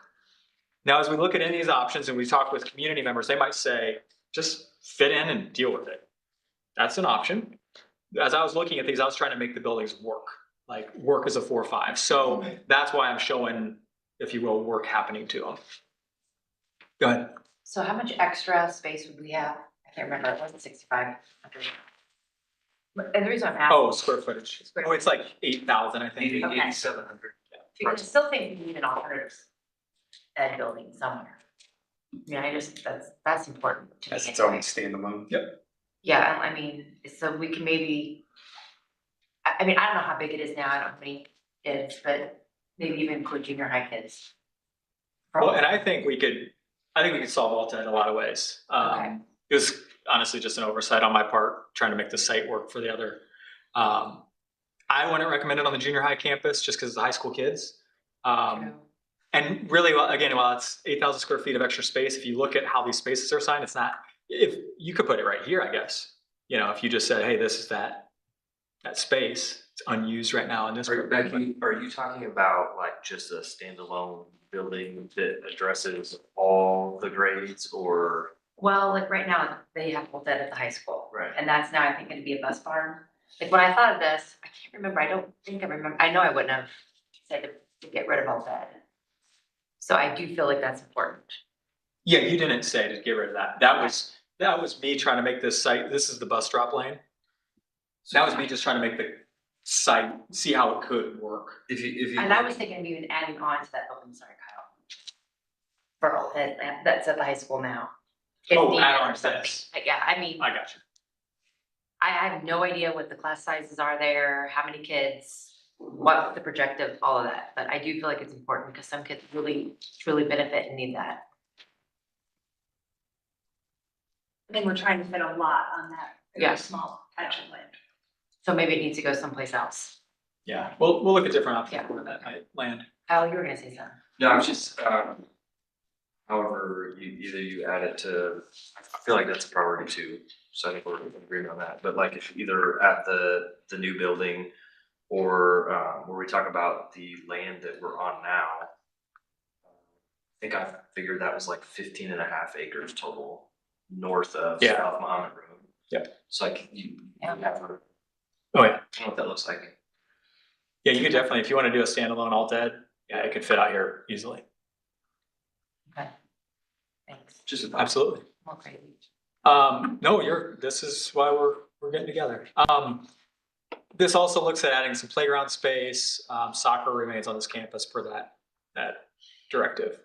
Now, as we look at any of these options and we talk with community members, they might say, just fit in and deal with it. That's an option. As I was looking at these, I was trying to make the buildings work, like work as a 4-5. So that's why I'm showing, if you will, work happening to them. Go ahead. So how much extra space would we have? I can't remember, it wasn't 6,500. And the reason I'm asking. Oh, square footage. Square Oh, it's like 8,000, I think. Okay. 8,700. Because I still think we need an alternative ed building somewhere. Yeah, that's important to me. As its own standalone. Yep. Yeah, I mean, so we can maybe, I mean, I don't know how big it is now, I don't know how many kids, but maybe even include junior high kids. Well, and I think we could solve Alta in a lot of ways. Okay. It was honestly just an oversight on my part, trying to make the site work for the other. I wouldn't recommend it on the junior high campus just because it's high school kids. True. And really, again, while it's 8,000 square feet of extra space, if you look at how these spaces are assigned, it's not, if you could put it right here, I guess. You know, if you just said, hey, this is that space, it's unused right now in this. Becky, are you talking about like just a standalone building that addresses all the grades or? Well, like right now, they have both ed at the high school. Right. And that's now, I think, gonna be a bus barn. Like when I thought of this, I can't remember, I don't think I remember, I know I wouldn't have said to get rid of all that. So I do feel like that's important. Yeah, you didn't say to get rid of that. That was me trying to make this site, this is the bus drop lane. That was me just trying to make the site, see how it could work. If you. And I was thinking of even adding on to that building, sorry, Kyle. For all ed, that's at the high school now. Oh, 15 add on or to something. this. Yeah, I mean, I got you. I have no idea what the class sizes are there, how many kids, what the projective, all of that, but I do feel like it's important because some kids really, truly benefit and need that. I think we're trying to fit a lot on that Yeah. very small patch of land. So maybe it needs to go someplace else. Yeah, we'll look at different options Yeah. for that land. Kyle, you were gonna say something. No, I was just, however, either you add it to, I feel like that's a priority too, so I think we're in agreement on that, but like if either at the new building or where we talk about the land that we're on now, I think I figured that was like 15 and a half acres total north of Yeah. South Mahomet Road. Yep. So like you Yeah. have, I Oh, yeah. don't know what that looks like. Yeah, you could definitely, if you want to do a standalone alt ed, yeah, it could fit out here easily. Okay. Thanks. Just a thought. Absolutely. More crazy. No, this is why we're getting together. This also looks at adding some playground space. Soccer remains on this campus per that directive.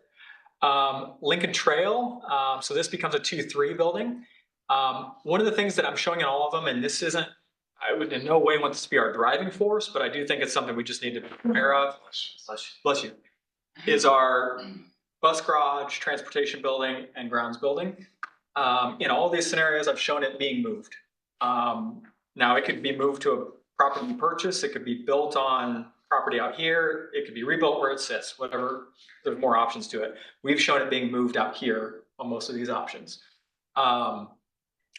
Lincoln Trail, so this becomes a 2-3 building. One of the things that I'm showing in all of them, and this isn't, I would in no way want this to be our driving force, but I do think it's something we just need to be aware of. Bless you. Is our bus garage, transportation building, and grounds building. In all these scenarios, I've shown it being moved. Now it could be moved to a property purchase. It could be built on property out here. It could be rebuilt where it sits, whatever. There's more options to it. We've shown it being moved out here on most of these options.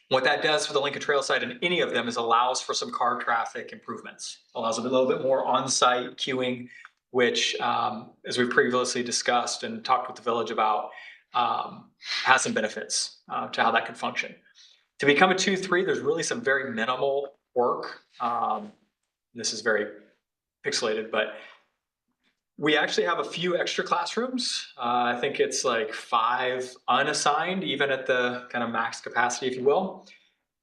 What that does for the Lincoln Trail site and any of them is allows for some car traffic improvements. Allows a little bit more on-site queuing, which, as we've previously discussed and talked with the village about, has some benefits to how that could function. To become a 2-3, there's really some very minimal work. This is very pixelated, but we actually have a few extra classrooms. I think it's like 5 unassigned, even at the kind of max capacity, if you will.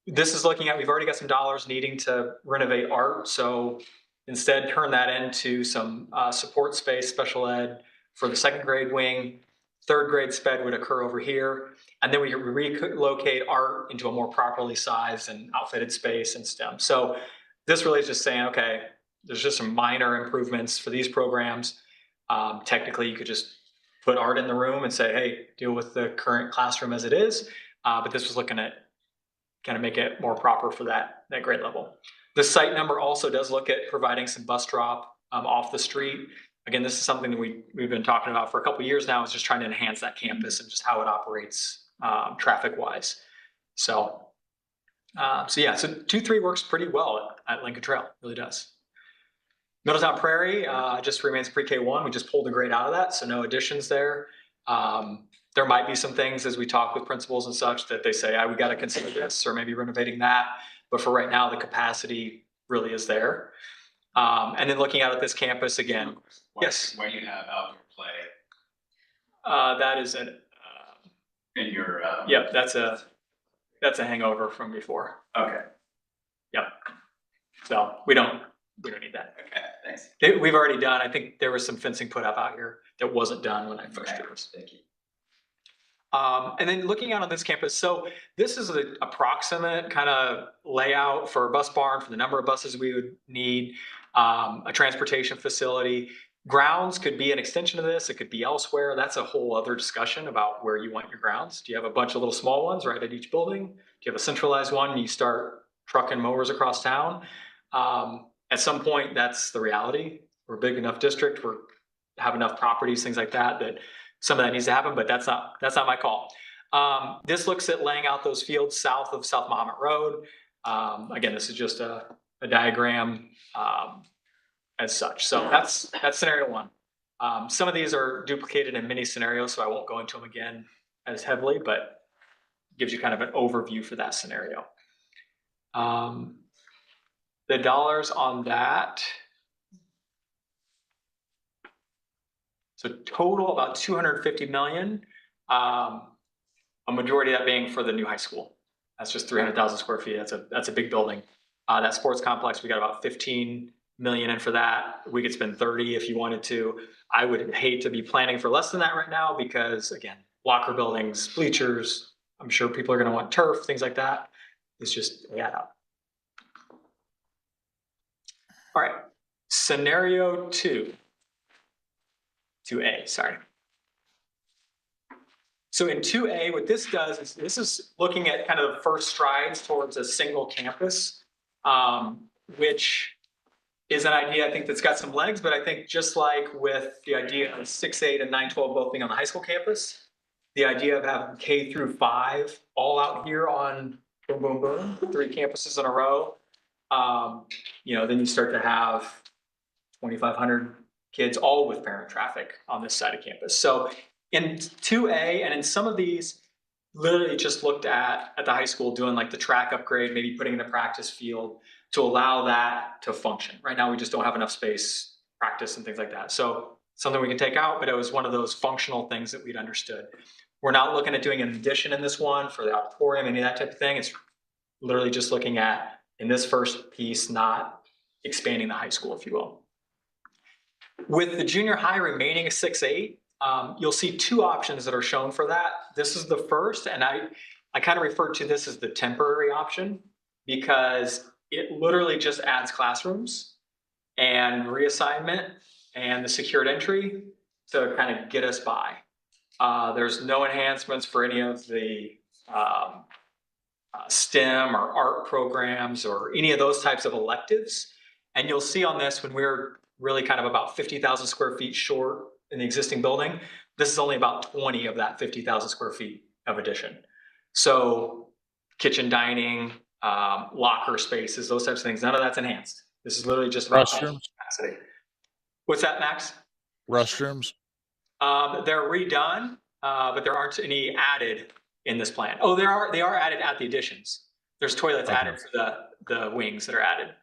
This is looking at, we've already got some dollars needing to renovate art. So instead turn that into some support space, special ed for the 2nd grade wing. 3rd grade sped would occur over here. And then we relocate art into a more properly sized and outfitted space in STEM. So this really is just saying, okay, there's just some minor improvements for these programs. Technically, you could just put art in the room and say, hey, deal with the current classroom as it is. But this was looking at kind of make it more proper for that grade level. The site number also does look at providing some bus drop off the street. Again, this is something that we've been talking about for a couple of years now, is just trying to enhance that campus and just how it operates traffic-wise. So yeah, so 2-3 works pretty well at Lincoln Trail, really does. Middletown Prairie just remains pre-K1. We just pulled the grade out of that, so no additions there. There might be some things as we talk with principals and such that they say, we got to consider this or maybe renovating that. But for right now, the capacity really is there. And then looking out at this campus again. Yes. Why do you have outdoor play That is an. in your? Yep, that's a hangover from before. Okay. Yep. So we don't need that. Okay, thanks. We've already done, I think there was some fencing put up out here that wasn't done when I first Okay, years. thank you. And then looking out on this campus, so this is the approximate kind of layout for a bus barn, for the number of buses we would need, a transportation facility. Grounds could be an extension of this, it could be elsewhere. That's a whole other discussion about where you want your grounds. Do you have a bunch of little small ones right at each building? Do you have a centralized one and you start trucking mowers across town? At some point, that's the reality. We're a big enough district, we have enough properties, things like that, that some of that needs to happen, but that's not my call. This looks at laying out those fields south of South Mahomet Road. Again, this is just a diagram as such. So that's scenario one. Some of these are duplicated in many scenarios, so I won't go into them again as heavily, but gives you kind of an overview for that scenario. The dollars on that. So total about 250 million. A majority of that being for the new high school. That's just 300,000 square feet. That's a big building. That sports complex, we got about 15 million in for that. We could spend 30 if you wanted to. I would hate to be planning for less than that right now because again, locker buildings, bleachers, I'm sure people are going to want turf, things like that. It's just add up. All right, scenario 2A, sorry. So in 2A, what this does is this is looking at kind of the first strides towards a single campus, which is an idea I think that's got some legs, but I think just like with the idea of 6-8 and 9-12 both being on the high school campus, the idea of having K through 5 all out here on boom, boom, boom, 3 campuses in a row, then you start to have 2,500 kids all with parent traffic on this side of campus. So in 2A and in some of these, literally just looked at the high school doing like the track upgrade, maybe putting in a practice field to allow that to function. Right now, we just don't have enough space, practice and things like that. So something we can take out, but it was one of those functional things that we'd understood. We're not looking at doing an addition in this one for the auditorium, any of that type of thing. It's literally just looking at, in this first piece, not expanding the high school, if you will. With the junior high remaining a 6-8, you'll see 2 options that are shown for that. This is the first, and I kind of refer to this as the temporary option because it literally just adds classrooms and reassignment and the secured entry to kind of get us by. There's no enhancements for any of the STEM or art programs or any of those types of electives. And you'll see on this when we're really kind of about 50,000 square feet short in the existing building, this is only about 20 of that 50,000 square feet of addition. So kitchen, dining, locker spaces, those types of things, none of that's enhanced. This is literally just about capacity. What's that, Max? Restrooms? They're redone, but there aren't any added in this plan. Oh, they are added at the additions. There's toilets added for the wings that are added.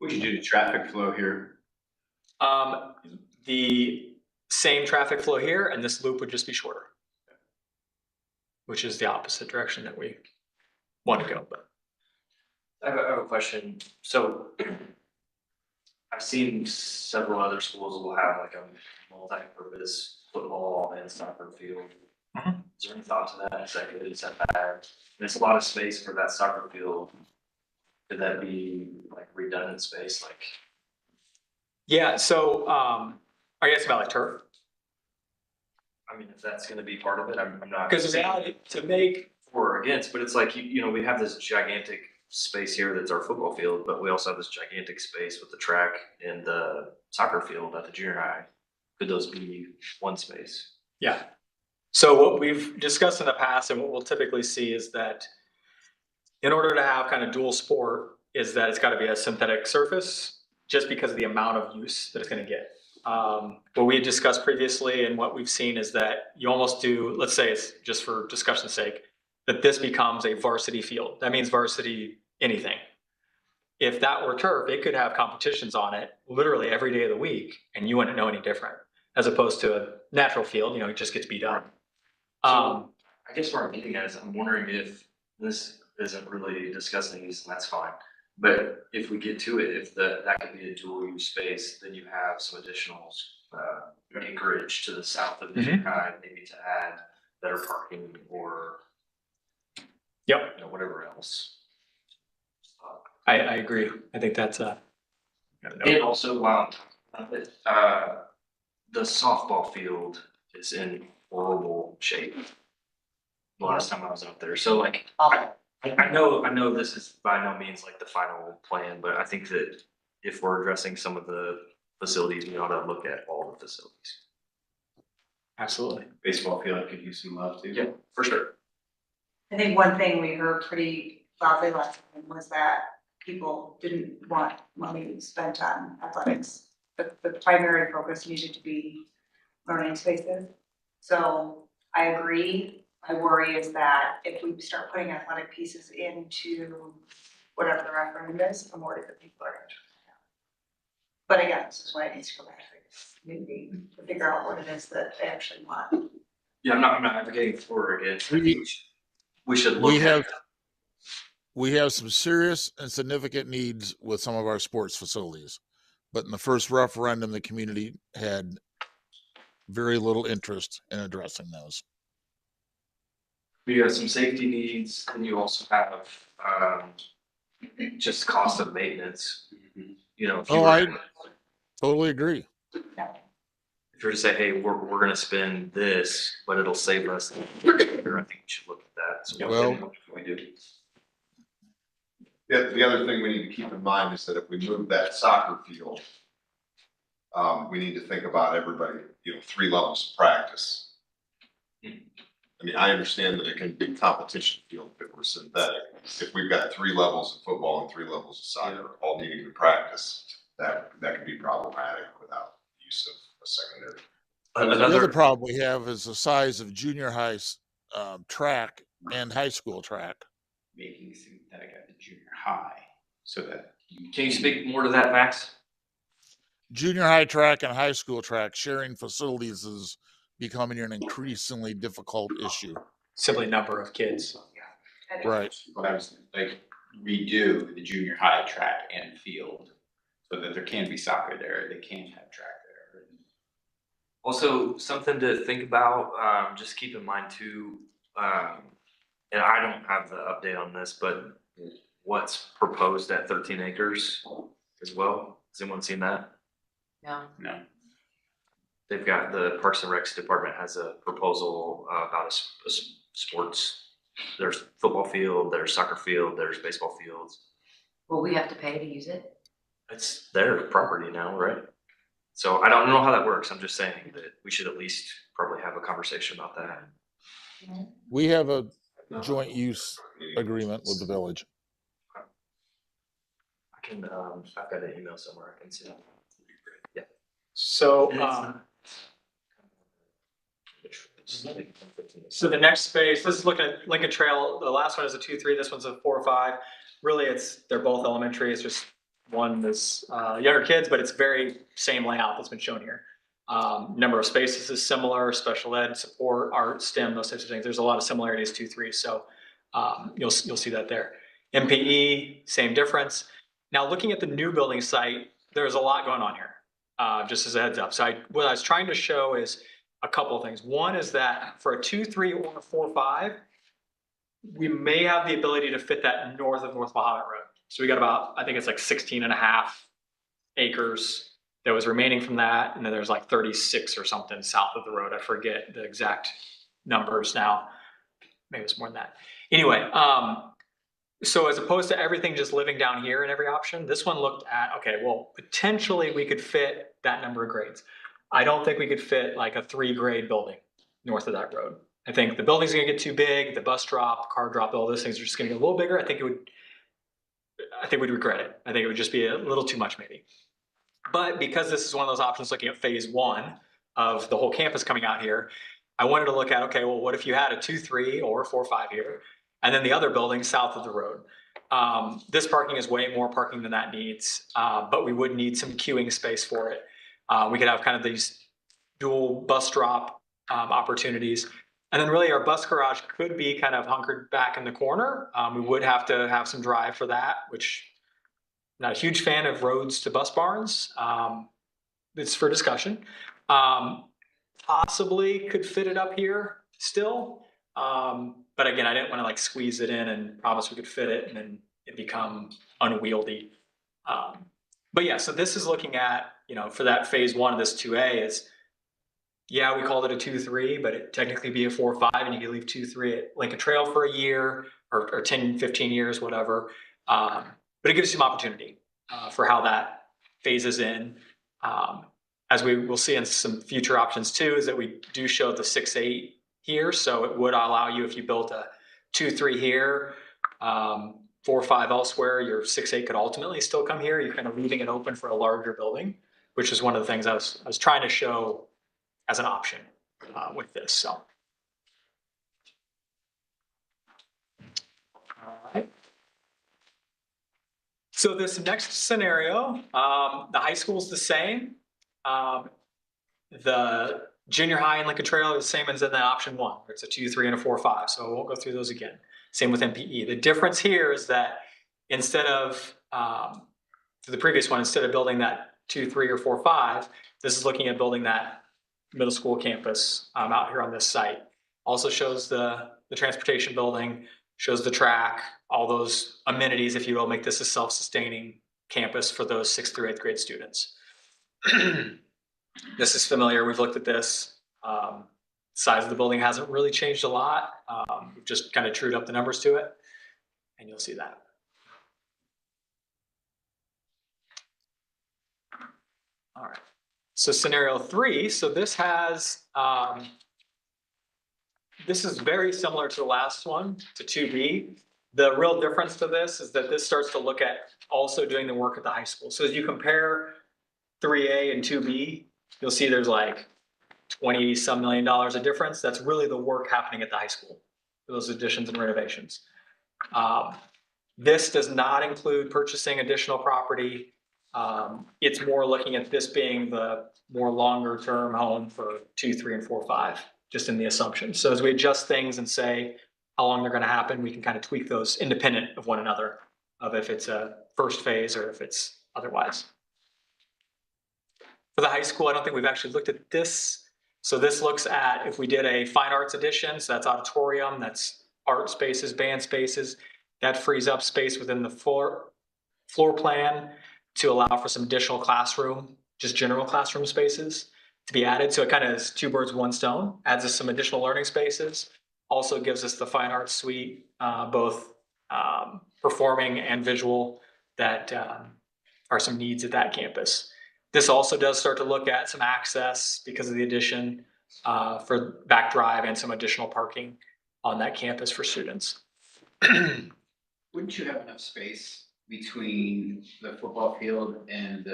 Would you do the traffic flow here? The same traffic flow here, and this loop would just be shorter, which is the opposite direction that we want to go. But I have a question. So I've seen several other schools will have like a multi-purpose football and soccer field. Mhm. Is there any thought to that? Is that good? Is that bad? There's a lot of space for that soccer field. Could that be like redundant space? Like, yeah, so are you asking about like turf? I mean, if that's gonna be part of it, I'm not. Because to make For or against, but it's like, we have this gigantic space here that's our football field, but we also have this gigantic space with the track and the soccer field at the junior high. Could those be one space? Yeah. So what we've discussed in the past and what we'll typically see is that in order to have kind of dual sport is that it's got to be a synthetic surface just because of the amount of use that it's going to get. What we had discussed previously and what we've seen is that you almost do, let's say it's just for discussion's sake, that this becomes a varsity field. That means varsity anything. If that were turf, it could have competitions on it literally every day of the week and you wouldn't know any different as opposed to a natural field, it just gets beat up. So I guess where I'm getting at is I'm wondering if this isn't really discussing these, and that's fine. But if we get to it, if that could be a dual use space, then you have some additional acreage to the south of the junior high, maybe to add better parking or Yep, whatever else. I agree. I think that's And also, while I'm talking about it, the softball field is in horrible shape. The last time I was out there, so like, I know this is by no means like the final plan, but I think that if we're addressing some of the facilities, we ought to look at all the facilities. absolutely. Baseball field could use some love too. Yeah, for sure. I think one thing we heard pretty loudly last time was that people didn't want money spent on athletics. The primary focus needed to be learning spaces. So I agree. My worry is that if we start putting athletic pieces into whatever the referendum is, I'm worried that people are gonna. But again, this is why it needs to go back to the community to figure out what it is that they actually want. Yeah, I'm not advocating for or against. We should look We at. have some serious and significant needs with some of our sports facilities. But in the first referendum, the community had very little interest in addressing those. You have some safety needs, and you also have just cost of maintenance. You know, if you Oh, were, I totally agree. if you were to say, hey, we're gonna spend this, but it'll save us, I think we should look at that. So Well- what can we do? Yeah, the other thing we need to keep in mind is that if we move that soccer field, we need to think about everybody, 3 levels of practice. I mean, I understand that it can be competition field if it were synthetic. If we've got 3 levels of football and 3 levels of soccer, all needing to practice, that could be problematic without the use of a secondary. The other Another, problem we have is the size of junior high track and high school track. Making synthetic at the junior high, so that. can you speak more to that, Max? Junior high track and high school track sharing facilities is becoming an increasingly difficult issue. Simply number of kids. Right. What I was like, redo the junior high track and field, so that there can be soccer there, they can have track there. Also, something to think about, just keep in mind too, and I don't have the update on this, but what's proposed at 13 acres as well? Has anyone seen that? No. No, They've got, the Parks and Recs department has a proposal about a sports, there's football field, there's soccer field, there's baseball fields. Will we have to pay to use it? It's their property now, right? So I don't know how that works. I'm just saying that we should at least probably have a conversation about that. We have a joint use agreement with the village. I can, I've got an email somewhere I can see. Yeah. So, so the next space, this is looking at Lincoln Trail. The last one is a 2-3, this one's a 4-5. Really, they're both elementary. It's just one is younger kids, but it's very same layout that's been shown here. Number of spaces is similar, special ed, support, art, STEM, those types of things. There's a lot of similarities, 2-3. So you'll see that there. MPE, same difference. Now, looking at the new building site, there's a lot going on here, just as a heads up. So what I was trying to show is a couple of things. One is that for a 2-3 or a 4-5, we may have the ability to fit that north of North Mahomet Road. So we got about, I think it's like 16.5 acres that was remaining from that. And then there's like 36 or something south of the road. I forget the exact numbers now. Maybe it's more than that. Anyway, so as opposed to everything just living down here in every option, this one looked at, okay, well, potentially we could fit that number of grades. I don't think we could fit like a 3-grade building north of that road. I think the building's gonna get too big, the bus drop, car drop, all those things are just gonna get a little bigger. I think we'd regret it. I think it would just be a little too much maybe. But because this is one of those options looking at phase 1 of the whole campus coming out here, I wanted to look at, okay, well, what if you had a 2-3 or a 4-5 here, and then the other building south of the road? This parking is way more parking than that needs, but we would need some queuing space for it. We could have kind of these dual bus drop opportunities. And then really our bus garage could be kind of hunkered back in the corner. We would have to have some drive for that, which not a huge fan of roads to bus barns. It's for discussion. Possibly could fit it up here still. But again, I didn't want to like squeeze it in and promise we could fit it and then it become unwieldy. But yeah, so this is looking at, you know, for that phase one of this 2A is, yeah, we called it a 2-3, but it technically be a 4-5, and you can leave 2-3 at Lincoln Trail for a year or 10, 15 years, whatever. But it gives you some opportunity for how that phases in. As we will see in some future options too, is that we do show the 6-8 here. So it would allow you, if you built a 2-3 here, 4-5 elsewhere, your 6-8 could ultimately still come here. You're kind of leaving it open for a larger building, which is one of the things I was trying to show as an option with this. So. All right. So this next scenario, the high school is the same. The junior high and Lincoln Trail is the same as in the option one. It's a 2-3 and a 4-5. So we won't go through those again. Same with MPE. The difference here is that instead of, for the previous one, instead of building that 2-3 or 4-5, this is looking at building that middle school campus out here on this site. Also shows the transportation building, shows the track, all those amenities, if you will, make this a self-sustaining campus for those 6th through 8th grade students. This is familiar. We've looked at this. Size of the building hasn't really changed a lot. We've just kind of trued up the numbers to it, and you'll see that. All right. So scenario 3. So this has, this is very similar to the last one, to 2B. The real difference to this is that this starts to look at also doing the work at the high school. So as you compare 3A and 2B, you'll see there's like 20 some million dollars of difference. That's really the work happening at the high school for those additions and renovations. This does not include purchasing additional property. It's more looking at this being the more longer term home for 2, 3, and 4, 5, just in the assumption. So as we adjust things and say how long they're going to happen, we can kind of tweak those independent of one another, of if it's a first phase or if it's otherwise. For the high school, I don't think we've actually looked at this. So this looks at if we did a fine arts addition, so that's auditorium, that's art spaces, band spaces, that frees up space within the floor plan to allow for some additional classroom, just general classroom spaces to be added. So it kind of is 2 birds, 1 stone, adds us some additional learning spaces, also gives us the fine arts suite, both performing and visual, that are some needs at that campus. This also does start to look at some access because of the addition for back drive and some additional parking on that campus for students. Wouldn't you have enough space between the football field and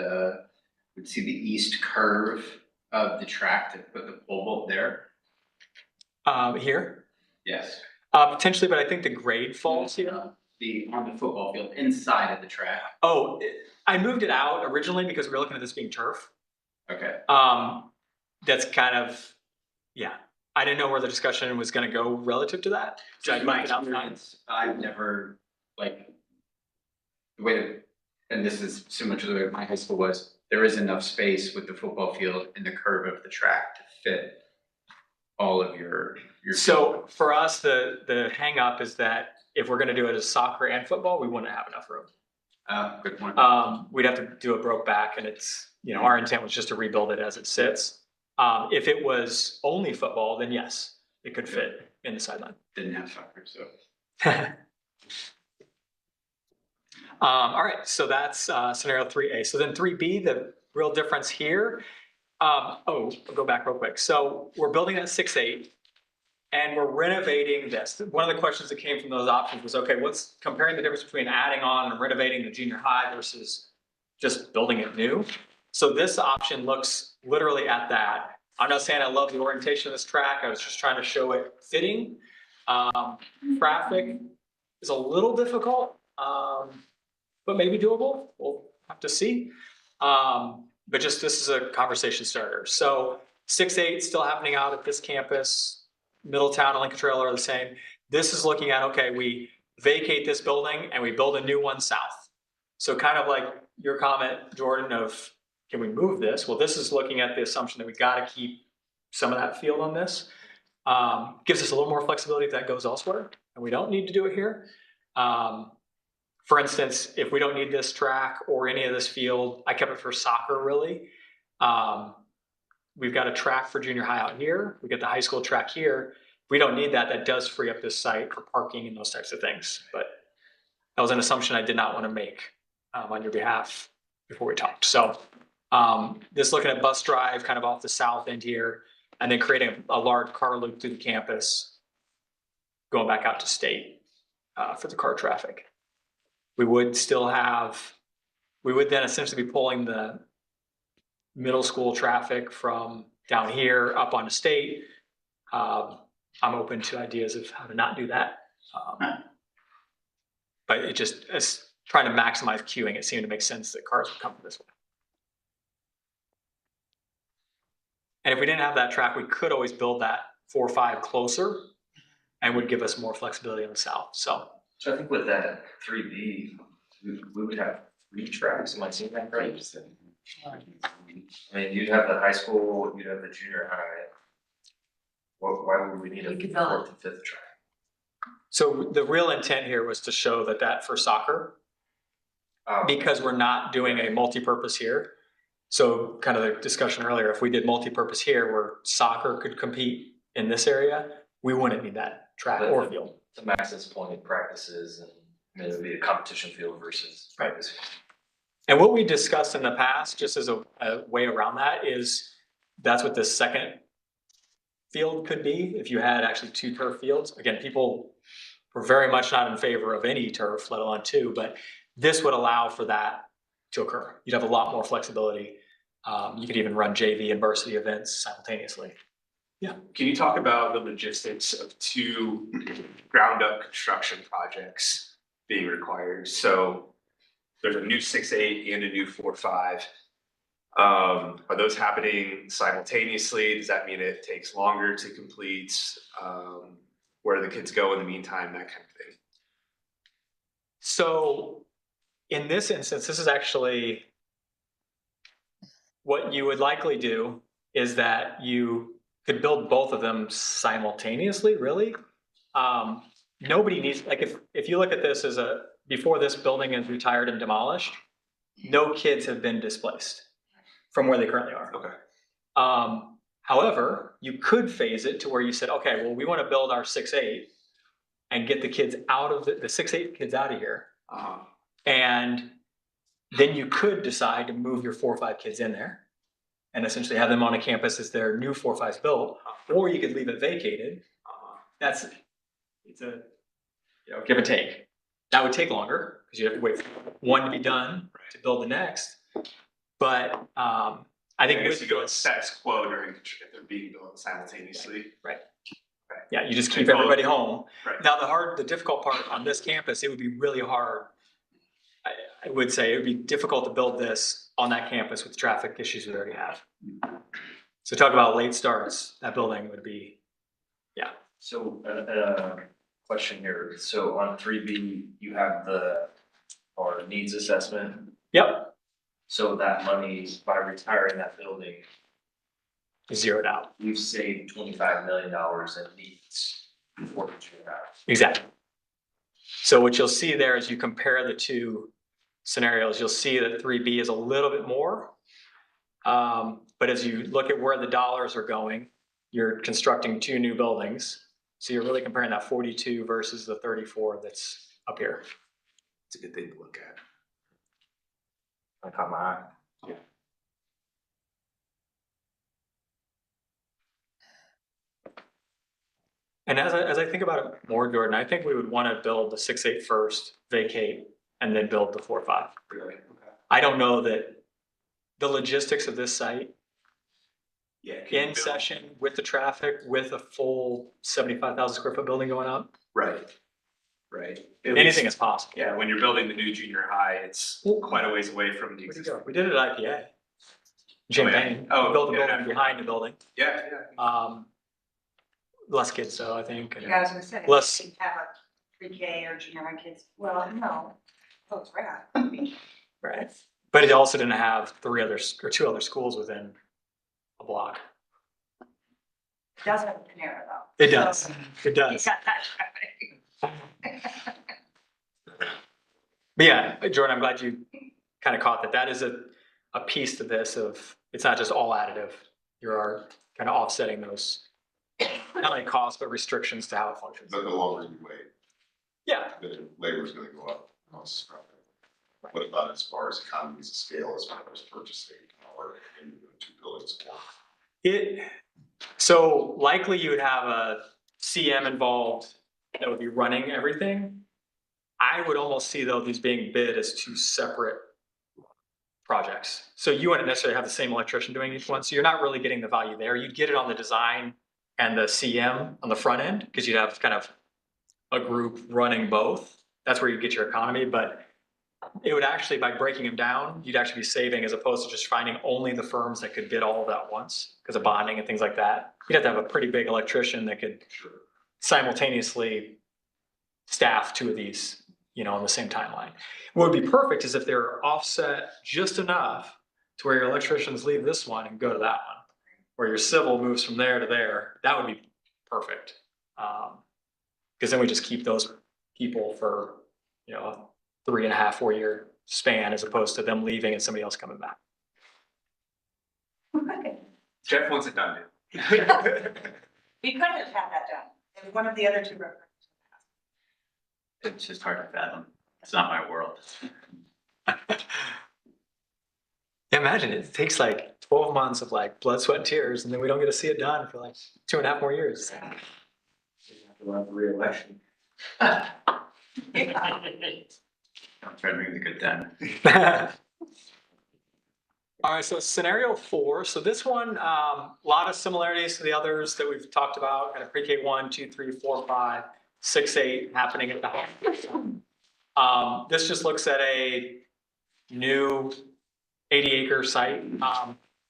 would see the east curve of the track to put the pole vault there? Here? Yes. Potentially, but I think the grade falls here. On the football field, inside of the track. Oh, I moved it out originally because we were looking at this being turf. Okay. That's kind of, yeah. I didn't know where the discussion was going to go relative to that. So I Just my moved it out. experience, I've never, like, the way that, and this is similar to the way my high school was, there is enough space with the football field and the curve of the track to fit all of your. So for us, the hang up is that if we're going to do it as soccer and football, we wouldn't have enough room. Good point. We'd have to do it broke back, and it's, you know, our intent was just to rebuild it as it sits. If it was only football, then yes, it could fit in the sideline. Didn't have soccer, so. All right, so that's scenario 3A. So then 3B, the real difference here. I'll go back real quick. So we're building at 6-8. And we're renovating this. One of the questions that came from those options was, okay, what's comparing the difference between adding on and renovating the junior high versus just building it new? So this option looks literally at that. I'm not saying I love the orientation of this track. I was just trying to show it fitting. Traffic is a little difficult, but maybe doable. We'll have to see. But just this is a conversation starter. So 6-8 still happening out at this campus. Middletown and Lincoln Trail are the same. This is looking at, okay, we vacate this building and we build a new one south. So kind of like your comment, Jordan, of can we move this? Well, this is looking at the assumption that we gotta keep some of that field on this. Gives us a little more flexibility if that goes elsewhere, and we don't need to do it here. For instance, if we don't need this track or any of this field, I kept it for soccer really. We've got a track for junior high out here. We got the high school track here. If we don't need that, that does free up this site for parking and those types of things. But that was an assumption I did not want to make on your behalf before we talked. So this looking at bus drive kind of off the south end here, and then creating a large car loop through the campus, going back out to state for the car traffic. We would then essentially be pulling the middle school traffic from down here up onto state. I'm open to ideas of how to not do that. But it just, as trying to maximize queuing, it seemed to make sense that cars would come this way. And if we didn't have that track, we could always build that 4 or 5 closer and would give us more flexibility on the south. So I think with that 3B, we would have 3 tracks. Am I seeing that right? I mean, you'd have the high school, you'd have the junior high. Why would we need a You could build 4th and 5th track? So the real intent here was to show that for soccer, because we're not doing a multi-purpose here. So kind of the discussion earlier, if we did multi-purpose here where soccer could compete in this area, we wouldn't need that track or field. To Max's point, practices and I mean, it would be a competition field versus practice field. And what we discussed in the past, just as a way around that, is that's what the second field could be if you had actually 2 turf fields. Again, people were very much not in favor of any turf, let alone 2, but this would allow for that to occur. You'd have a lot more flexibility. You could even run JV and varsity events simultaneously. Yeah. Can you talk about the logistics of 2 ground up construction projects being required? So there's a new 6-8 and a new 4-5. Are those happening simultaneously? Does that mean it takes longer to complete? Where do the kids go in the meantime? That kind of thing. So in this instance, this is actually what you would likely do is that you could build both of them simultaneously, really. Nobody needs, like if you look at this as before this building is retired and demolished, no kids have been displaced from where they currently are. Okay. However, you could phase it to where you said, okay, well, we want to build our 6-8 and get the kids out of the 6-8 kids out of here. And then you could decide to move your 4-5 kids in there and essentially have them on a campus as their new 4-5's built, or you could leave it vacated. It's a give and take. That would take longer because you have to wait for one to be done to build the next. But I think if you go status quo during if they're being built simultaneously. Right. Yeah, you just keep everybody home. Right. Now the difficult part on this campus, it would be really hard. I would say it would be difficult to build this on that campus with the traffic issues we already have. So talk about late starts, that building would be, yeah. So question here. So on 3B, you have our needs assessment. Yep. So that money, by retiring that building, Zeroed out. you've saved $25 million in needs for the junior high. Exactly. So what you'll see there is you compare the 2 scenarios, you'll see that 3B is a little bit more. But as you look at where the dollars are going, you're constructing 2 new buildings. So you're really comparing that 42 versus the 34 that's up here. It's a good thing to look at. I caught my eye. Yeah. And as I think about it more, Jordan, I think we would want to build the 6-8 first, vacate, and then build the 4-5. Really? Okay. I don't know that the logistics of this site Yeah. in session with the traffic, with a full 75,000 square foot building going up, Right. Right. anything is possible. Yeah, when you're building the new junior high, it's quite a ways away from the Where'd you existing. go? We did it at IPA. Champagne. Oh, We built the yeah. building behind the building. Yeah, yeah. Less kids though, I think. Yeah, I was gonna say. Less- Have a pre-K or junior high kids, well, no, Oh, it's rad. Right. But it also didn't have two other schools within a block. It does have a Panera though. It does, So it You does. got that traffic. But yeah, Jordan, I'm glad you kind of caught that. That is a piece to this of, it's not just all additive. You are kind of offsetting those, not only costs, but restrictions to how it functions. But the longer you wait, Yeah, the labor's gonna go up. Costs probably. What about as far as economies of scale, as far as purchasing power in the two buildings? so likely you would have a CM involved that would be running everything. I would almost see though these being bid as two separate projects. So you wouldn't necessarily have the same electrician doing each one, so you're not really getting the value there. You'd get it on the design and the CM on the front end, because you'd have kind of a group running both. That's where you get your economy, but it would actually, by breaking them down, you'd actually be saving as opposed to just finding only the firms that could bid all of that at once because of bonding and things like that. You'd have to have a pretty big electrician that could simultaneously staff two of these, on the same timeline. What would be perfect is if they're offset just enough to where your electricians leave this one and go to that one, where your civil moves from there to there. That would be perfect. Because then we just keep those people for, a 3.5, 4 year span as opposed to them leaving and somebody else coming back. Jeff wants it done. We couldn't have had that done. If one of the other two references. It's just hard to fathom. It's not my world. Imagine it takes like 12 months of like blood, sweat, and tears, and then we don't get to see it done for like 2.5 more years. Run for re-election. Yeah. I'm trying to make the good time. All right, so scenario 4. So this one, a lot of similarities to the others that we've talked about, kind of pre-K 1, 2, 3, 4, 5, 6, 8 happening at the high. This just looks at a new 80-acre site,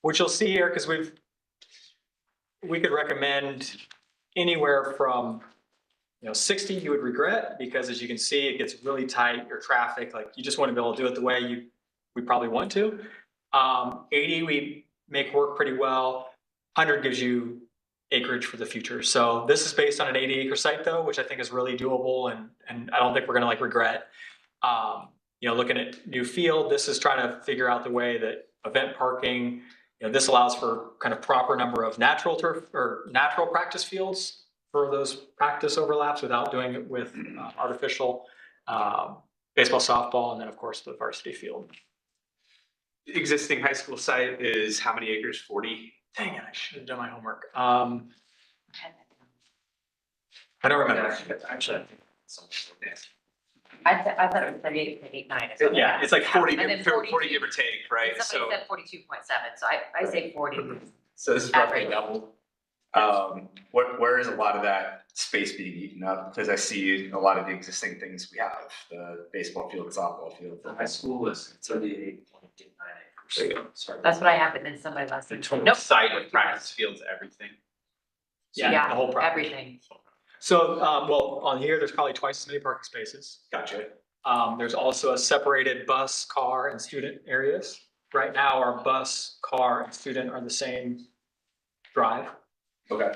which you'll see here because we could recommend anywhere from 60 you would regret, because as you can see, it gets really tight, your traffic, like you just want to be able to do it the way we probably want to. 80 we make work pretty well. 100 gives you acreage for the future. So this is based on an 80-acre site though, which I think is really doable, and I don't think we're gonna regret. Looking at new field, this is trying to figure out the way that event parking, this allows for kind of proper number of natural turf or natural practice fields for those practice overlaps without doing it with artificial baseball, softball, and then of course the varsity field. Existing high school site is how many acres? 40? Dang it, I should have done my homework. I don't remember. Actually, I thought it was 38 to 89. is what I yeah, had. it's like 40, And then 40 give or take, right? Somebody said 42.7, so I say 40. So this is roughly double. Where is a lot of that space being eaten up? Because I see a lot of the existing things we have, the baseball field, softball field. The high school is 38.89 There you acres. go. Sorry. That's what I have, but then somebody last The time. total Nope. site with practice fields, everything. Yeah, the whole property. Everything. So, well, on here, there's probably twice as many parking spaces. Gotcha. There's also a separated bus, car, and student areas. Right now, our bus, car, and student are the same drive. Okay.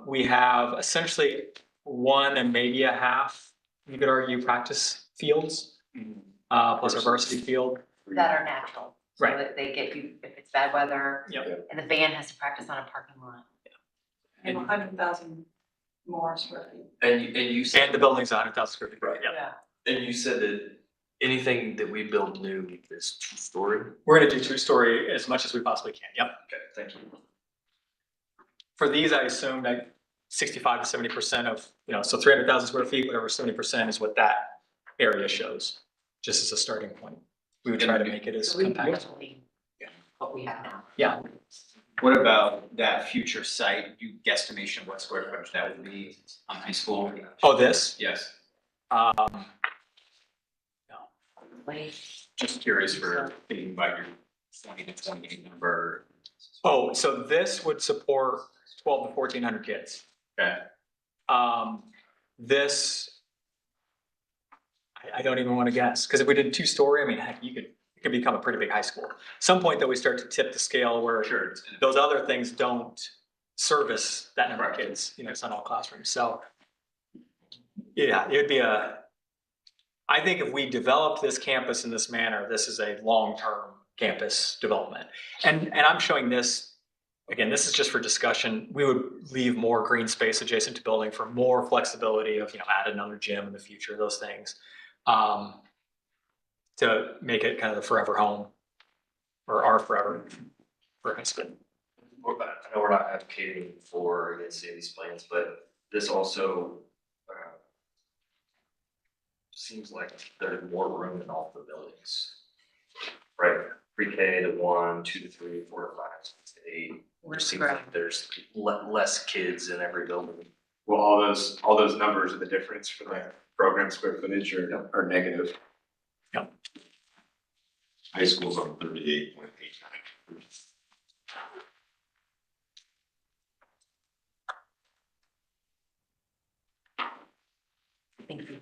We have essentially 1 and maybe a half, you could argue, practice fields, plus a varsity field. That are natural. So Right. that they get you, if it's bad weather, Yep. and the van has to practice on a parking lot. And 100,000 more square feet. And you said. And the building's 100,000 square feet. Right. Yeah. And you said that anything that we build new is 2-story? We're gonna do 2-story as much as we possibly can. Yep. Okay, thank you. For these, I assumed like 65 to 70% of, so 300,000 square feet, whatever 70% is what that area shows, just as a starting point. We would try to make it as So we compact. really, what we have now. Yeah. What about that future site? You guesstimation what square footage that would be on high school? Oh, this? Yes, just curious for thinking about your 20 to 28 number. Oh, so this would support 12 to 1,400 kids. Okay. This, I don't even want to guess, because if we did 2-story, I mean, heck, it could become a pretty big high school. Some point though, we start to tip the scale where Sure. those other things don't service that number of Right. kids, it's not all classrooms, so. Yeah, it'd be I think if we developed this campus in this manner, this is a long-term campus development. And I'm showing this, again, this is just for discussion. We would leave more green space adjacent to building for more flexibility of, add another gym in the future, those things. To make it kind of the forever home, or our forever for high school. I know we're not advocating for against any of these plans, but this also seems like there's more room in all the buildings. Right, pre-K to 1, 2 to 3, 4 to 5, 6 to 8. It seems like there's less kids in every building. Well, all those numbers are the difference for the program square footage are negative. Yep. High school's on 38.89. Thank you.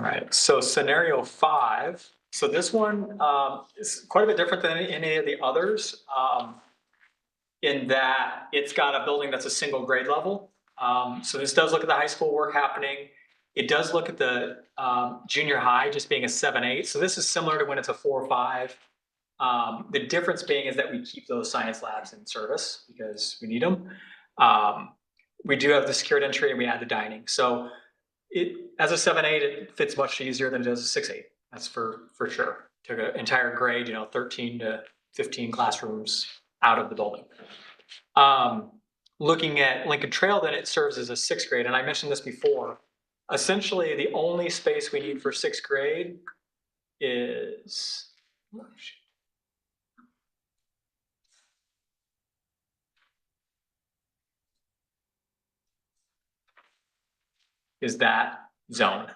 All right, so scenario 5. So this one is quite a bit different than any of the others, in that it's got a building that's a single grade level. So this does look at the high school work happening. It does look at the junior high just being a 7-8. So this is similar to when it's a 4-5. The difference being is that we keep those science labs in service because we need them. We do have the secured entry and we add the dining. So as a 7-8, it fits much easier than it does a 6-8. That's for sure. Took an entire grade, 13 to 15 classrooms out of the building. Looking at Lincoln Trail, then it serves as a 6th grade. And I mentioned this before. Essentially, the only space we need for 6th grade is, that zone.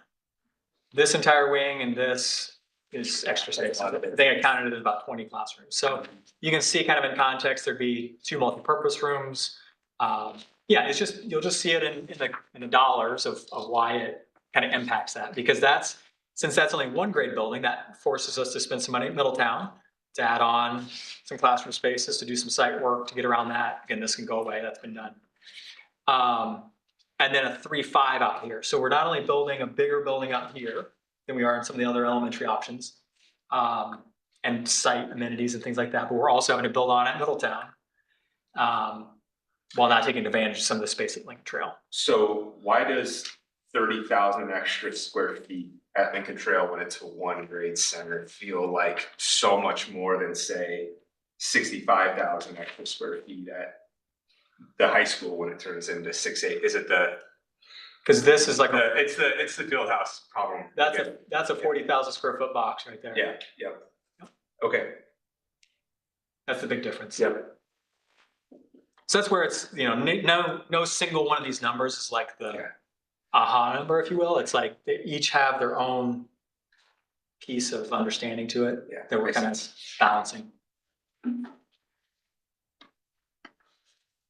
This entire wing and this is extra space. I think I counted it as about 20 classrooms. So you can see kind of in context, there'd be 2 multi-purpose rooms. Yeah, it's just, you'll just see it in the dollars of why it kind of impacts that, because since that's only 1 grade building, that forces us to spend some money at Middletown to add on some classroom spaces, to do some site work to get around that. Again, this can go away, that's been done. And then a 3-5 out here. So we're not only building a bigger building out here than we are in some of the other elementary options, and site amenities and things like that, but we're also having to build on at Middletown, while not taking advantage of some of the space at Lincoln Trail. So why does 30,000 extra square feet at Lincoln Trail when it's a 1 grade center feel like so much more than, say, 65,000 extra square feet at the high school when it turns into 6-8? Is it Because this is like it's the field house problem? that's a 40,000 square foot box right there. Yeah. Yep. Okay. That's the big difference. Yep. So that's where it's, no single one of these numbers is like the aha number, if you will. It's like they each have their own piece of understanding to it that we're kind of balancing.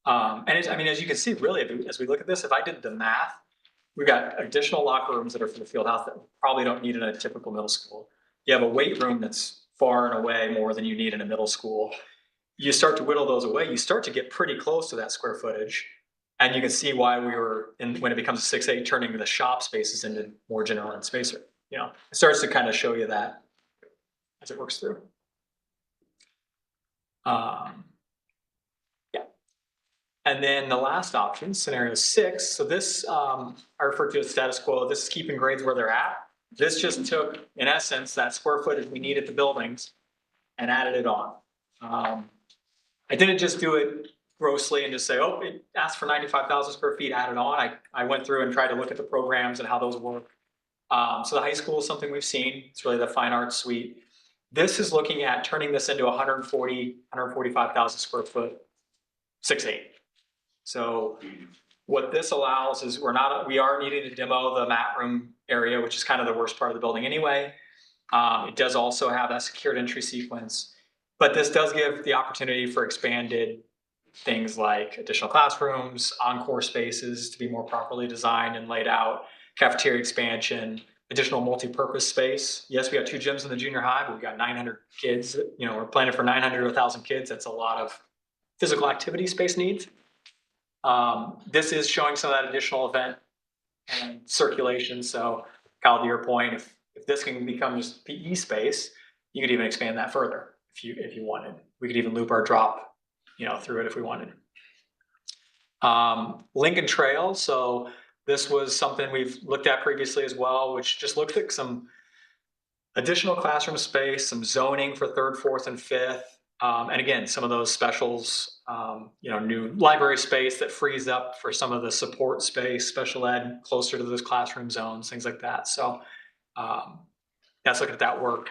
And as you can see, really, as we look at this, if I did the math, we've got additional locker rooms that are for the field house that we probably don't need in a typical middle school. You have a weight room that's far and away more than you need in a middle school. You start to whittle those away, you start to get pretty close to that square footage. And you can see why we were, when it becomes a 6-8, turning the shop spaces into more general end space. It starts to kind of show you that as it works through. And then the last option, scenario 6. So this, I refer to as status quo. This is keeping grades where they're at. This just took, in essence, that square footage we need at the buildings and added it on. I didn't just do it grossly and just say, oh, it asked for 95,000 square feet added on. I went through and tried to look at the programs and how those work. So the high school is something we've seen. It's really the fine arts suite. This is looking at turning this into 145,000 square foot 6-8. So what this allows is we are needing to demo the mat room area, which is kind of the worst part of the building anyway. It does also have that secured entry sequence, but this does give the opportunity for expanded things like additional classrooms, encore spaces to be more properly designed and laid out, cafeteria expansion, additional multi-purpose space. Yes, we got 2 gyms in the junior high, but we've got 900 kids. You know, we're planning for 900 to 1,000 kids. That's a lot of physical activity space needs. This is showing some of that additional event and circulation. So Kyle, to your point, if this can become just PE space, you could even expand that further if you wanted. We could even loop our drop, you know, through it if we wanted. Lincoln Trail. So this was something we've looked at previously as well, which just looked at some additional classroom space, some zoning for 3rd, 4th, and 5th. And again, some of those specials, you know, new library space that frees up for some of the support space, special ed closer to those classroom zones, things like that. So let's look at that work.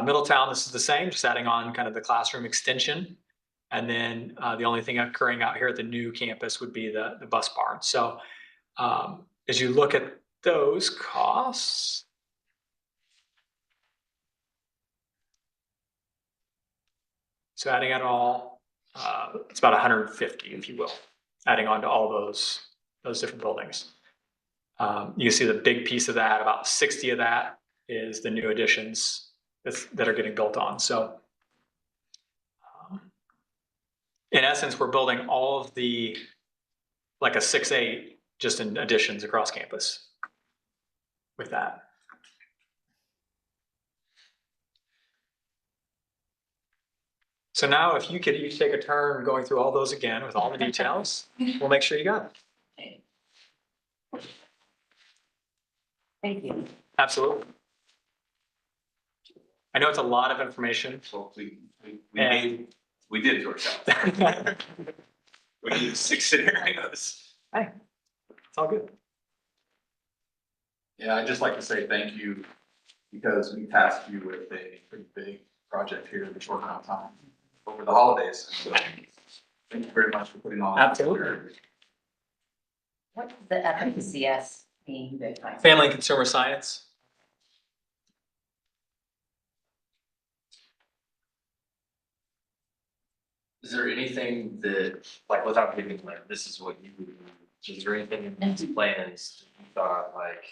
Middletown, this is the same, just adding on kind of the classroom extension. And then the only thing occurring out here at the new campus would be the bus barn. So as you look at those costs, so adding it all, it's about 150, if you will, adding on to all those different buildings. You can see the big piece of that, about 60 of that is the new additions that are getting built on. So in essence, we're building all of the, like a 6-8, just in additions across campus with that. So now if you could each take a turn going through all those again with all the details, we'll make sure you got it. Thank you. Absolutely. I know it's a lot of information. So we did it to ourselves. We need 6 scenarios. Hey, it's all good. Yeah, I'd just like to say thank you because we tasked you with a pretty big project here in a short amount of time over the holidays. So thank you very much for putting all that Absolutely. together. What does the FNCS mean? Family and consumer science. Is there anything that, like, without giving, like, this is what you would do, is there anything in these plans that you thought, like,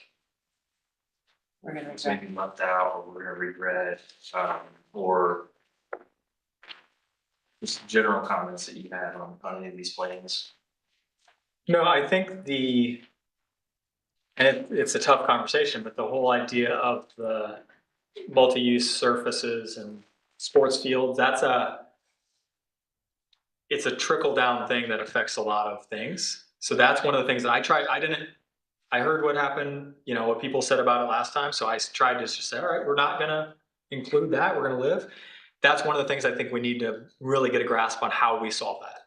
We're gonna was maybe left out or we're gonna regret, or just general comments that you had on any of these plans? No, I think and it's a tough conversation, but the whole idea of the multi-use surfaces and sports fields, it's a trickle down thing that affects a lot of things. So that's one of the things that I tried. I heard what happened, you know, what people said about it last time. So I tried to just say, all right, we're not going to include that. We're going to live. That's one of the things I think we need to really get a grasp on how we solve that.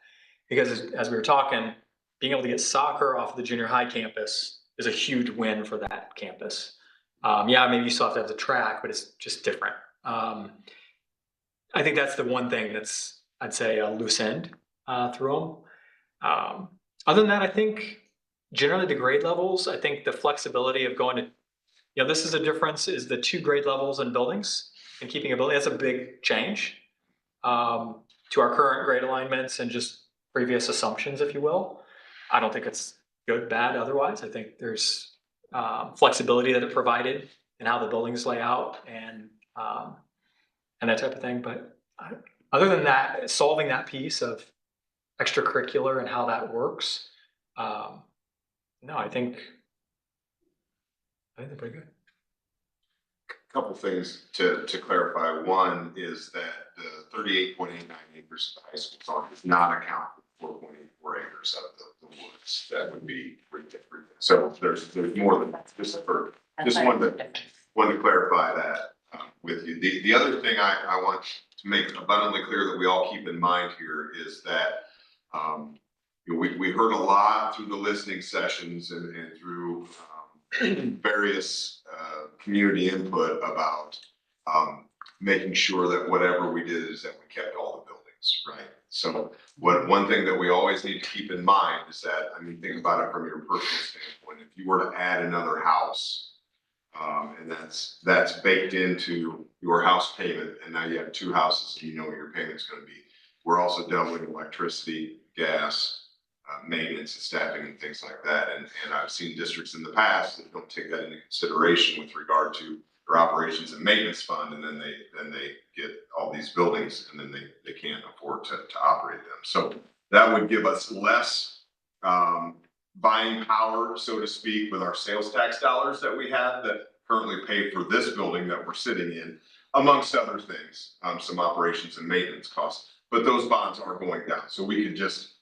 Because as we were talking, being able to get soccer off the junior high campus is a huge win for that campus. Yeah, maybe you still have to have the track, but it's just different. I think that's the one thing that's, I'd say, a loose end through them. Other than that, I think generally the grade levels, I think the flexibility of going to, you know, this is a difference, is the 2 grade levels in buildings and keeping a building. That's a big change to our current grade alignments and just previous assumptions, if you will. I don't think it's good, bad, otherwise. I think there's flexibility that it provided in how the buildings lay out and that type of thing. But other than that, solving that piece of extracurricular and how that works, no, I think they're pretty good. Couple things to clarify. One is that the 38.89 acres of the high school zone does not account for 4.84 acres of the woods that would be retained. So there's more than that. Just wanted to clarify that with you. The other thing I want to make abundantly clear that we all keep in mind here is that we heard a lot through the listening sessions and through various community input about making sure that whatever we did is that we kept all the buildings, right? So one thing that we always need to keep in mind is that, I mean, think about it from your personal standpoint. If you were to add another house, and that's baked into your house payment, and now you have 2 houses and you know what your payment's going to be. We're also doubling electricity, gas, maintenance and staffing and things like that. And I've seen districts in the past that don't take that into consideration with regard to their operations and maintenance fund, and then they get all these buildings and then they can't afford to operate them. So that would give us less buying power, so to speak, with our sales tax dollars that we have that currently pay for this building that we're sitting in, amongst other things, some operations and maintenance costs. But those bonds are going down, so we could just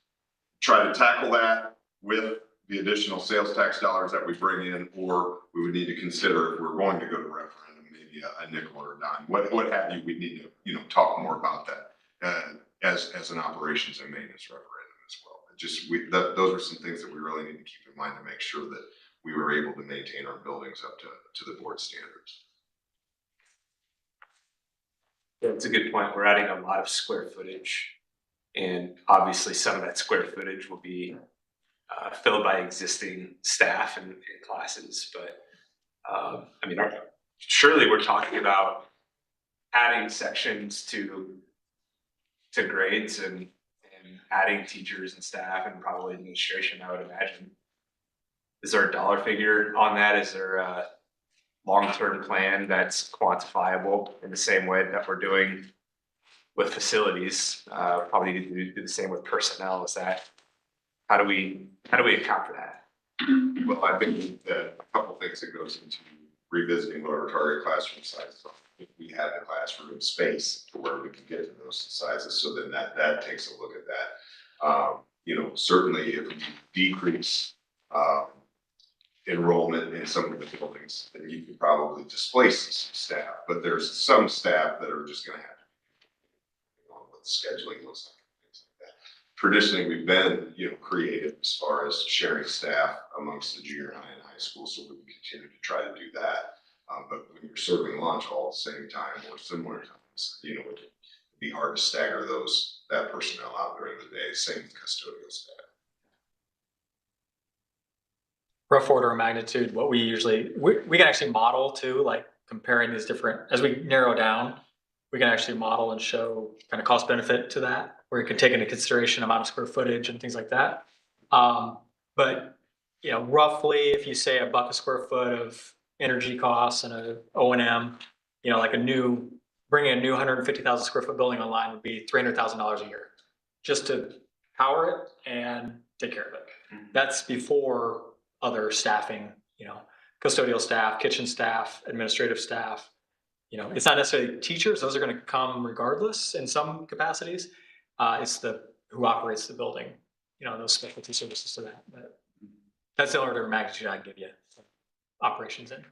try to tackle that with the additional sales tax dollars that we bring in, or we would need to consider if we're going to go to referendum, maybe a nickel or a dime, what have you. We need to, talk more about that as an operations and maintenance referendum as well. Those are some things that we really need to keep in mind to make sure that we were able to maintain our buildings up to the board standards. That's a good point. We're adding a lot of square footage, and obviously some of that square footage will be filled by existing staff and classes. But surely we're talking about adding sections to grades and adding teachers and staff and probably administration, I would imagine. Is there a dollar figure on that? Is there a long-term plan that's quantifiable in the same way that we're doing with facilities? Probably need to do the same with personnel. Is that, how do we account for that? Well, I think that a couple things that goes into revisiting what our target classroom sizes are. If we have the classroom space to where we can get to those sizes, so then that takes a look at that. Certainly if we decrease enrollment in some of the buildings, then you could probably displace some staff, but there's some staff that are just gonna have to, what the scheduling looks like, things like that. Traditionally, we've been, creative as far as sharing staff amongst the junior high and high school, so we can continue to try to do that. But when you're serving lunch all at the same time or similar times, it would be hard to stagger that personnel out during the day. Same with custodial staff. Rough order of magnitude, what we can actually model too, like comparing these different, as we narrow down, we can actually model and show kind of cost benefit to that, where you can take into consideration amount of square footage and things like that. But roughly, if you say $1 a square foot of energy costs and a O&M, like bringing a new 150,000 square foot building online would be $300,000 a year just to power it and take care of it. That's before other staffing, custodial staff, kitchen staff, administrative staff. It's not necessarily teachers; those are going to come regardless in some capacities. It's who operates the building, those specialty services to that. But that's the order of magnitude I'd give you. Operations in.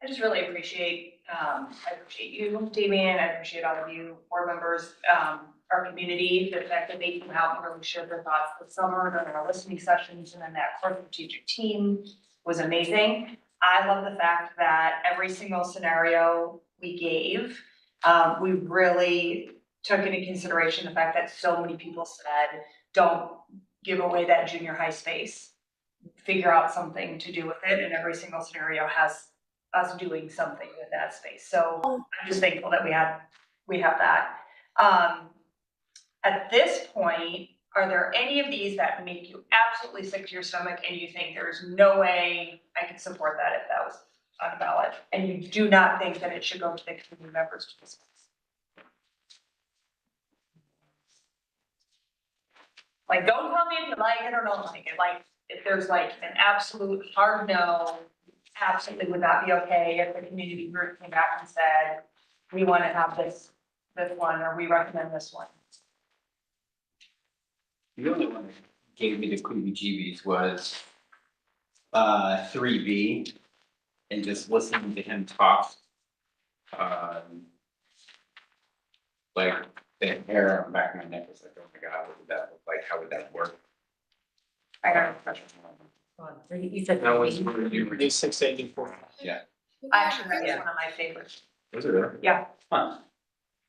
I just really appreciate, I appreciate you, Damian, I appreciate all of you board members, our community, the fact that they came out and really shared their thoughts this summer during our listening sessions, and then that core strategic team was amazing. I love the fact that every single scenario we gave, we really took into consideration the fact that so many people said, don't give away that junior high space, figure out something to do with it, and every single scenario has us doing something with that space. So I'm just thankful that we have that. At this point, are there any of these that make you absolutely sick to your stomach and you think there's no way I could support that if that was on a ballot, and you do not think that it should go to the community members to discuss? Like, don't tell me if you like it or don't like it. Like, if there's like an absolute hard no, absolutely would not be okay if the community group came back and said, we want to have this one, or we recommend this one. The only one that gave me the heebie-jeebies was 3B, and just listening to him talk, like the hair on the back of my neck was like, oh my God, what would that look like? How would that work? I got a question. You said That was Maybe 684. Yeah. Actually, that was one of my favorites. Was it really? Yeah. Huh.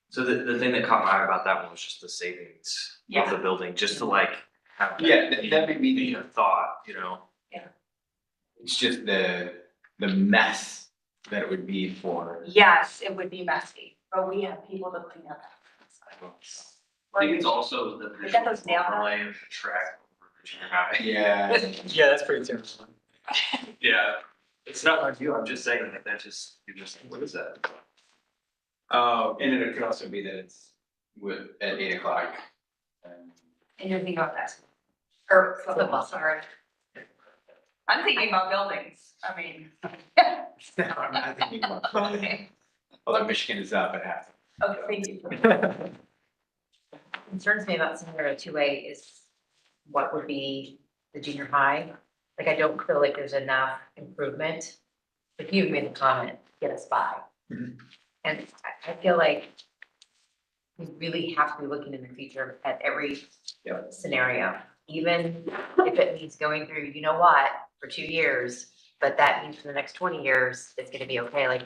So the thing that caught my eye about that one was just the savings of the building, just to like have Yeah, that made me be a thought, It's just the mess that it would be for. Yes, it would be messy, but we have people to clean up. I think it's also the We got those visual nailed on. overlay of the track over the junior high. Yeah. Yeah, that's pretty terrible. Yeah, it's not like you, I'm just saying that just, you're just, what is that? And it could also be that it's at 8 o'clock. And you're thinking about that. Or football, sorry. I'm thinking about buildings, I mean. No, I'm not thinking about. Okay, Although Michigan is up at half. thank you. Concerns me about scenario 2A is what would be the junior high. Like, I don't feel like there's enough improvement. Like you made the comment, get us by. Mhm. And I feel like we really have to be looking in the future at every scenario, even if it means going through, you know what, for 2 years, but that means for the next 20 years, it's gonna be okay, like.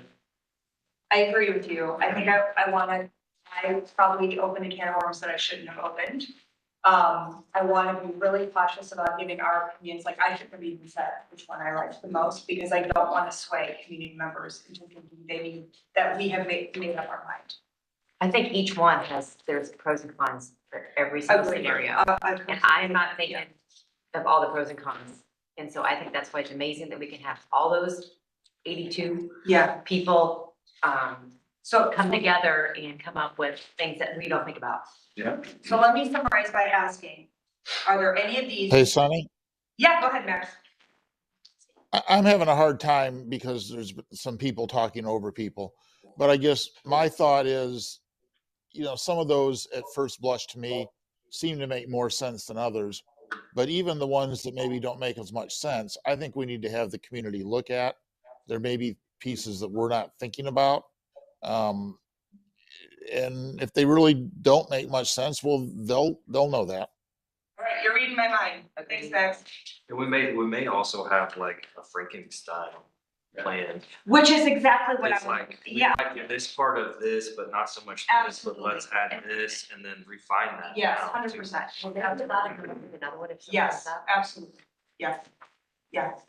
I agree with you. I think I probably opened a can of worms that I shouldn't have opened. I want to be really cautious about giving our opinions, like I shouldn't have even said which one I liked the most, because I don't want to sway community members into thinking that we have made up our mind. I think each one there's pros and cons for every single Agreed. scenario. And I am not thinking of all the pros and cons. And so I think that's why it's amazing that we can have all those 82 people So come together and come up with things that we don't think about. Yeah. So let me summarize by asking, are there any of these? Hey, Sonny, Yeah, go ahead, Max. I'm having a hard time because there's some people talking over people. But I guess my thought is, some of those at first blush to me seem to make more sense than others. But even the ones that maybe don't make as much sense, I think we need to have the community look at. There may be pieces that we're not thinking about. And if they really don't make much sense, well, they'll know that. All right, you're reading my mind. Thanks, Max. And we may also have like a Frankenstein plan. Which is exactly what It's I'm, like, we yeah, like this part of this, but not so much this, but let's add this and then refine that. yes, out, too. 100%. Well, that's about it. Another one if something Yes, comes up. absolutely. Yes. Yes.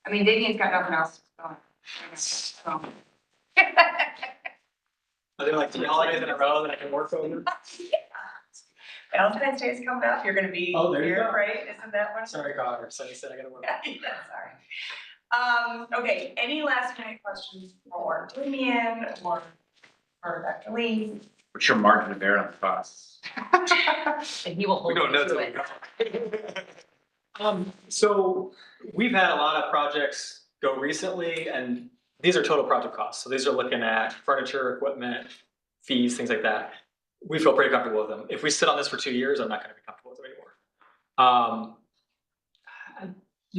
I mean, Damien's got nothing else going. So. Are there like 3 holidays in a row that I can work over? Valentine's Day is coming up. You're gonna be Oh, there you here, go. right? Isn't that one? Sorry, Connor, so I said I gotta work. Yeah, sorry. Okay, any last minute questions for Damien or for Dr. Lee? What's your margin of error on the costs? And he will hold We don't you know to till we it. go. So we've had a lot of projects go recently, and these are total project costs. So these are looking at furniture, equipment, fees, things like that. We feel pretty comfortable with them. If we sit on this for 2 years, I'm not gonna be comfortable with them anymore.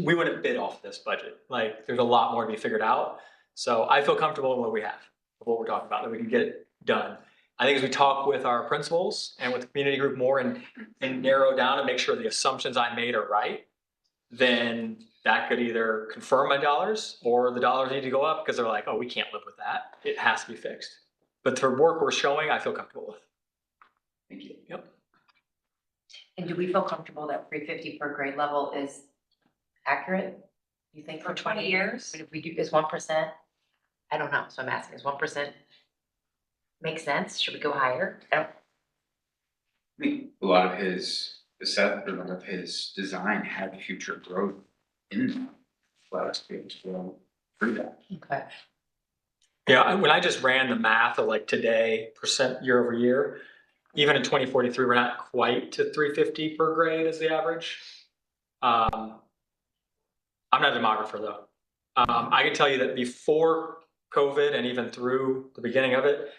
We wouldn't bid off this budget. Like, there's a lot more to be figured out. So I feel comfortable in what we have, what we're talking about, that we can get it done. I think as we talk with our principals and with the community group more and narrow down and make sure the assumptions I made are right, then that could either confirm my dollars or the dollars need to go up because they're like, oh, we can't live with that. It has to be fixed. But the work we're showing, I feel comfortable with. Thank you. Yep. And do we feel comfortable that 350 per grade level is accurate? You think For 20 years? But if we do, is 1%? I don't know, so I'm asking, is 1% make sense? Should we go higher? I think a lot of his design had future growth in them. Allow us to be able to go through that. Okay. Yeah, when I just ran the math of like today, percent year over year, even in 2043, we're not quite to 350 per grade as the average. I'm not a demographer though. I can tell you that before COVID and even through the beginning of it,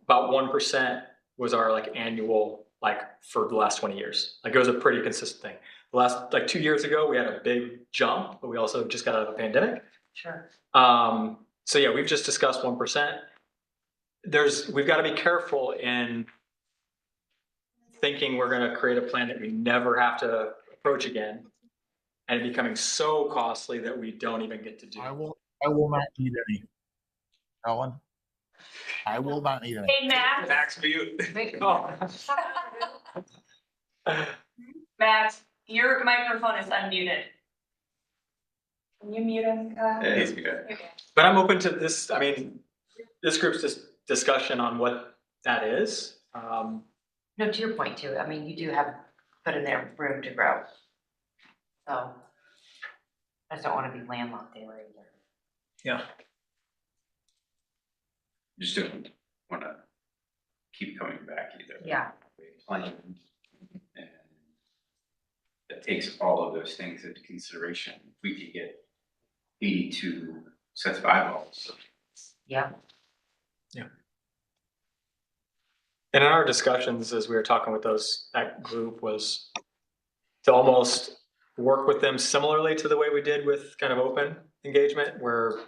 about 1% was our like annual, like for the last 20 years. Like it was a pretty consistent thing. The last, like 2 years ago, we had a big jump, but we also just got out of the pandemic. Sure. So yeah, we've just discussed 1%. We've got to be careful in thinking we're going to create a plan that we never have to approach again, and it becoming so costly that we don't even get to do. I will not need any. Ellen, I will not need any. Hey, Max. Max mute. Max, your microphone is unmuted. Can you mute him? He's good. But I'm open to this, I mean, this group's discussion on what that is. No, to your point too, I mean, you do have, put in there room to grow. So I just don't want to be landlocked there either. Yeah. Just don't wanna keep coming back either. Yeah. Plan. And that takes all of those things into consideration. We could get 82 sets of eyeballs. Yeah. And in our discussions, as we were talking with that group, was to almost work with them similarly to the way we did with kind of open engagement, where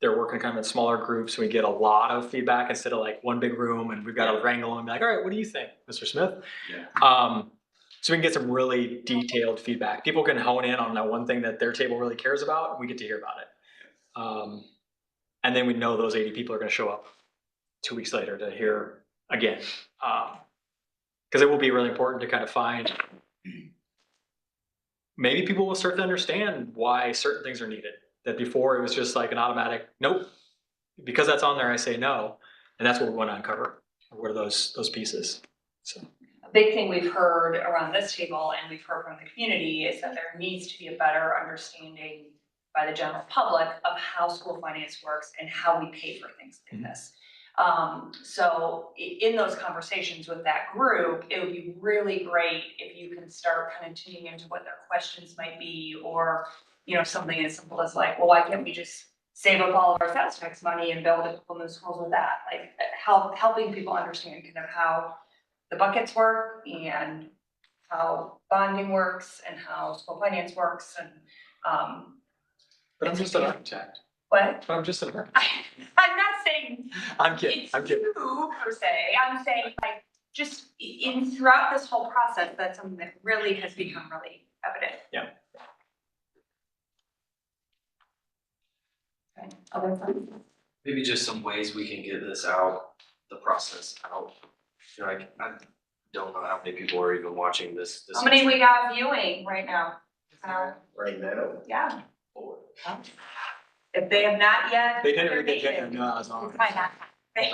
they're working kind of in smaller groups. We get a lot of feedback instead of like one big room and we've got to wrangle and be like, all right, what do you think, Mr. Smith? Yeah. So we can get some really detailed feedback. People can hone in on that one thing that their table really cares about, and we get to hear about it. And then we know those 80 people are going to show up 2 weeks later to hear again. Because it will be really important to kind of find, maybe people will start to understand why certain things are needed. That before it was just like an automatic, nope, because that's on there, I say no. And that's what we want to uncover. What are those pieces? So. A big thing we've heard around this table and we've heard from the community is that there needs to be a better understanding by the general public of how school finance works and how we pay for things like this. So in those conversations with that group, it would be really great if you can start kind of tuning into what their questions might be, or, you know, something as simple as like, well, why can't we just save up all of our sales tax money and build a couple new schools with that? Like helping people understand kind of how the buckets work and how bonding works and how school finance works and, But I'm just an architect. what? But I'm just an architect. I'm not saying I'm kidding. it's I'm kidding. you per se. I'm saying like just in throughout this whole process, that's something that really has become really evident. Yeah. Okay. Other thoughts? Maybe just some ways we can get this out, the process out. You know, I don't know how many people are even watching this. How many we got viewing right now? Right now? Yeah. Four. If they have not yet. They didn't they're really get dating. no, I was on. It's fine.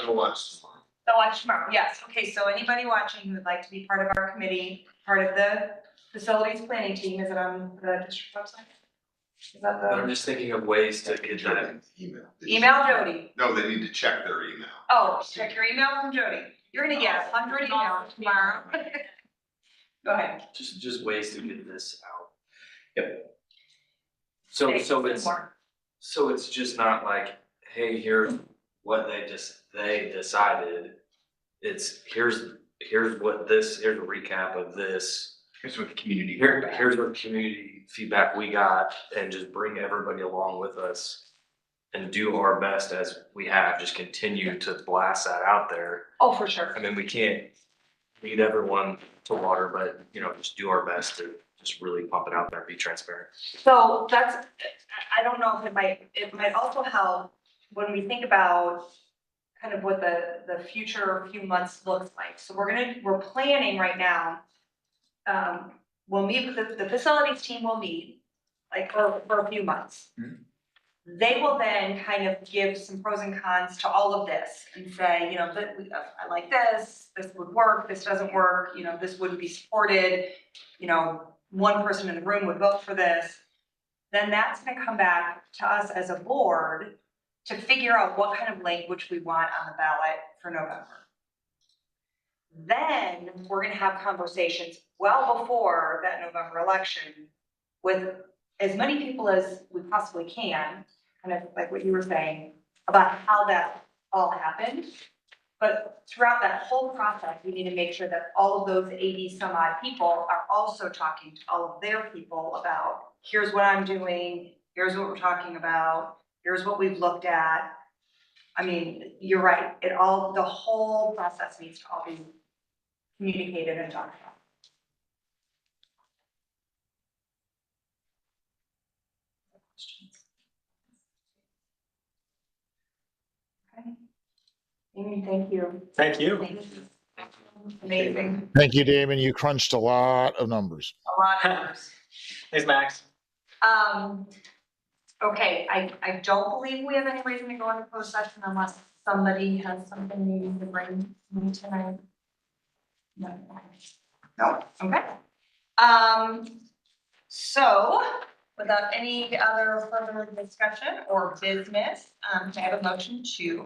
I'll watch tomorrow. So watch tomorrow, yes. Okay, so anybody watching who would like to be part of our committee, part of the facilities planning team, is it on the district website? Is that But I'm the, just thinking of ways to get that. email Jody. No, they need to check their email. Oh, check your email from Jody. You're gonna get 100 emails tomorrow. Go ahead. Just ways to get this out. Yep. So Say it's, more. so it's just not like, hey, here's what they decided. It's here's a recap of this. Here's what the community. Here's what community feedback we got, and just bring everybody along with us and do our best as we have, just continue to blast that out there. Oh, for sure. I mean, we can't lead everyone to water, but you know, just do our best to just really pump it out there and be transparent. So that's, I don't know if it might also help when we think about kind of what the future few months looks like. So we're planning right now. We'll meet with the facilities team will meet like for a few months. Mhm. They will then kind of give some pros and cons to all of this and say, you know, I like this would work, this doesn't work, you know, this wouldn't be supported, you know, one person in the room would vote for this. Then that's gonna come back to us as a board to figure out what kind of language we want on the ballot for November. Then we're gonna have conversations well before that November election with as many people as we possibly can, kind of like what you were saying, about how that all happened. But throughout that whole process, we need to make sure that all of those 80 some odd people are also talking to all of their people about, here's what I'm doing, here's what we're talking about, here's what we've looked at. I mean, you're right, the whole process needs to all be communicated and talked about. Okay. Amy, thank you. Thank you. Amazing. Thank you, Damon. You crunched a lot of numbers. A lot of numbers. Thanks, Max. Okay, I don't believe we have any reason to go into closed session unless somebody has something needing to bring me tonight. No, okay. So without any other further discussion or business, I have a motion to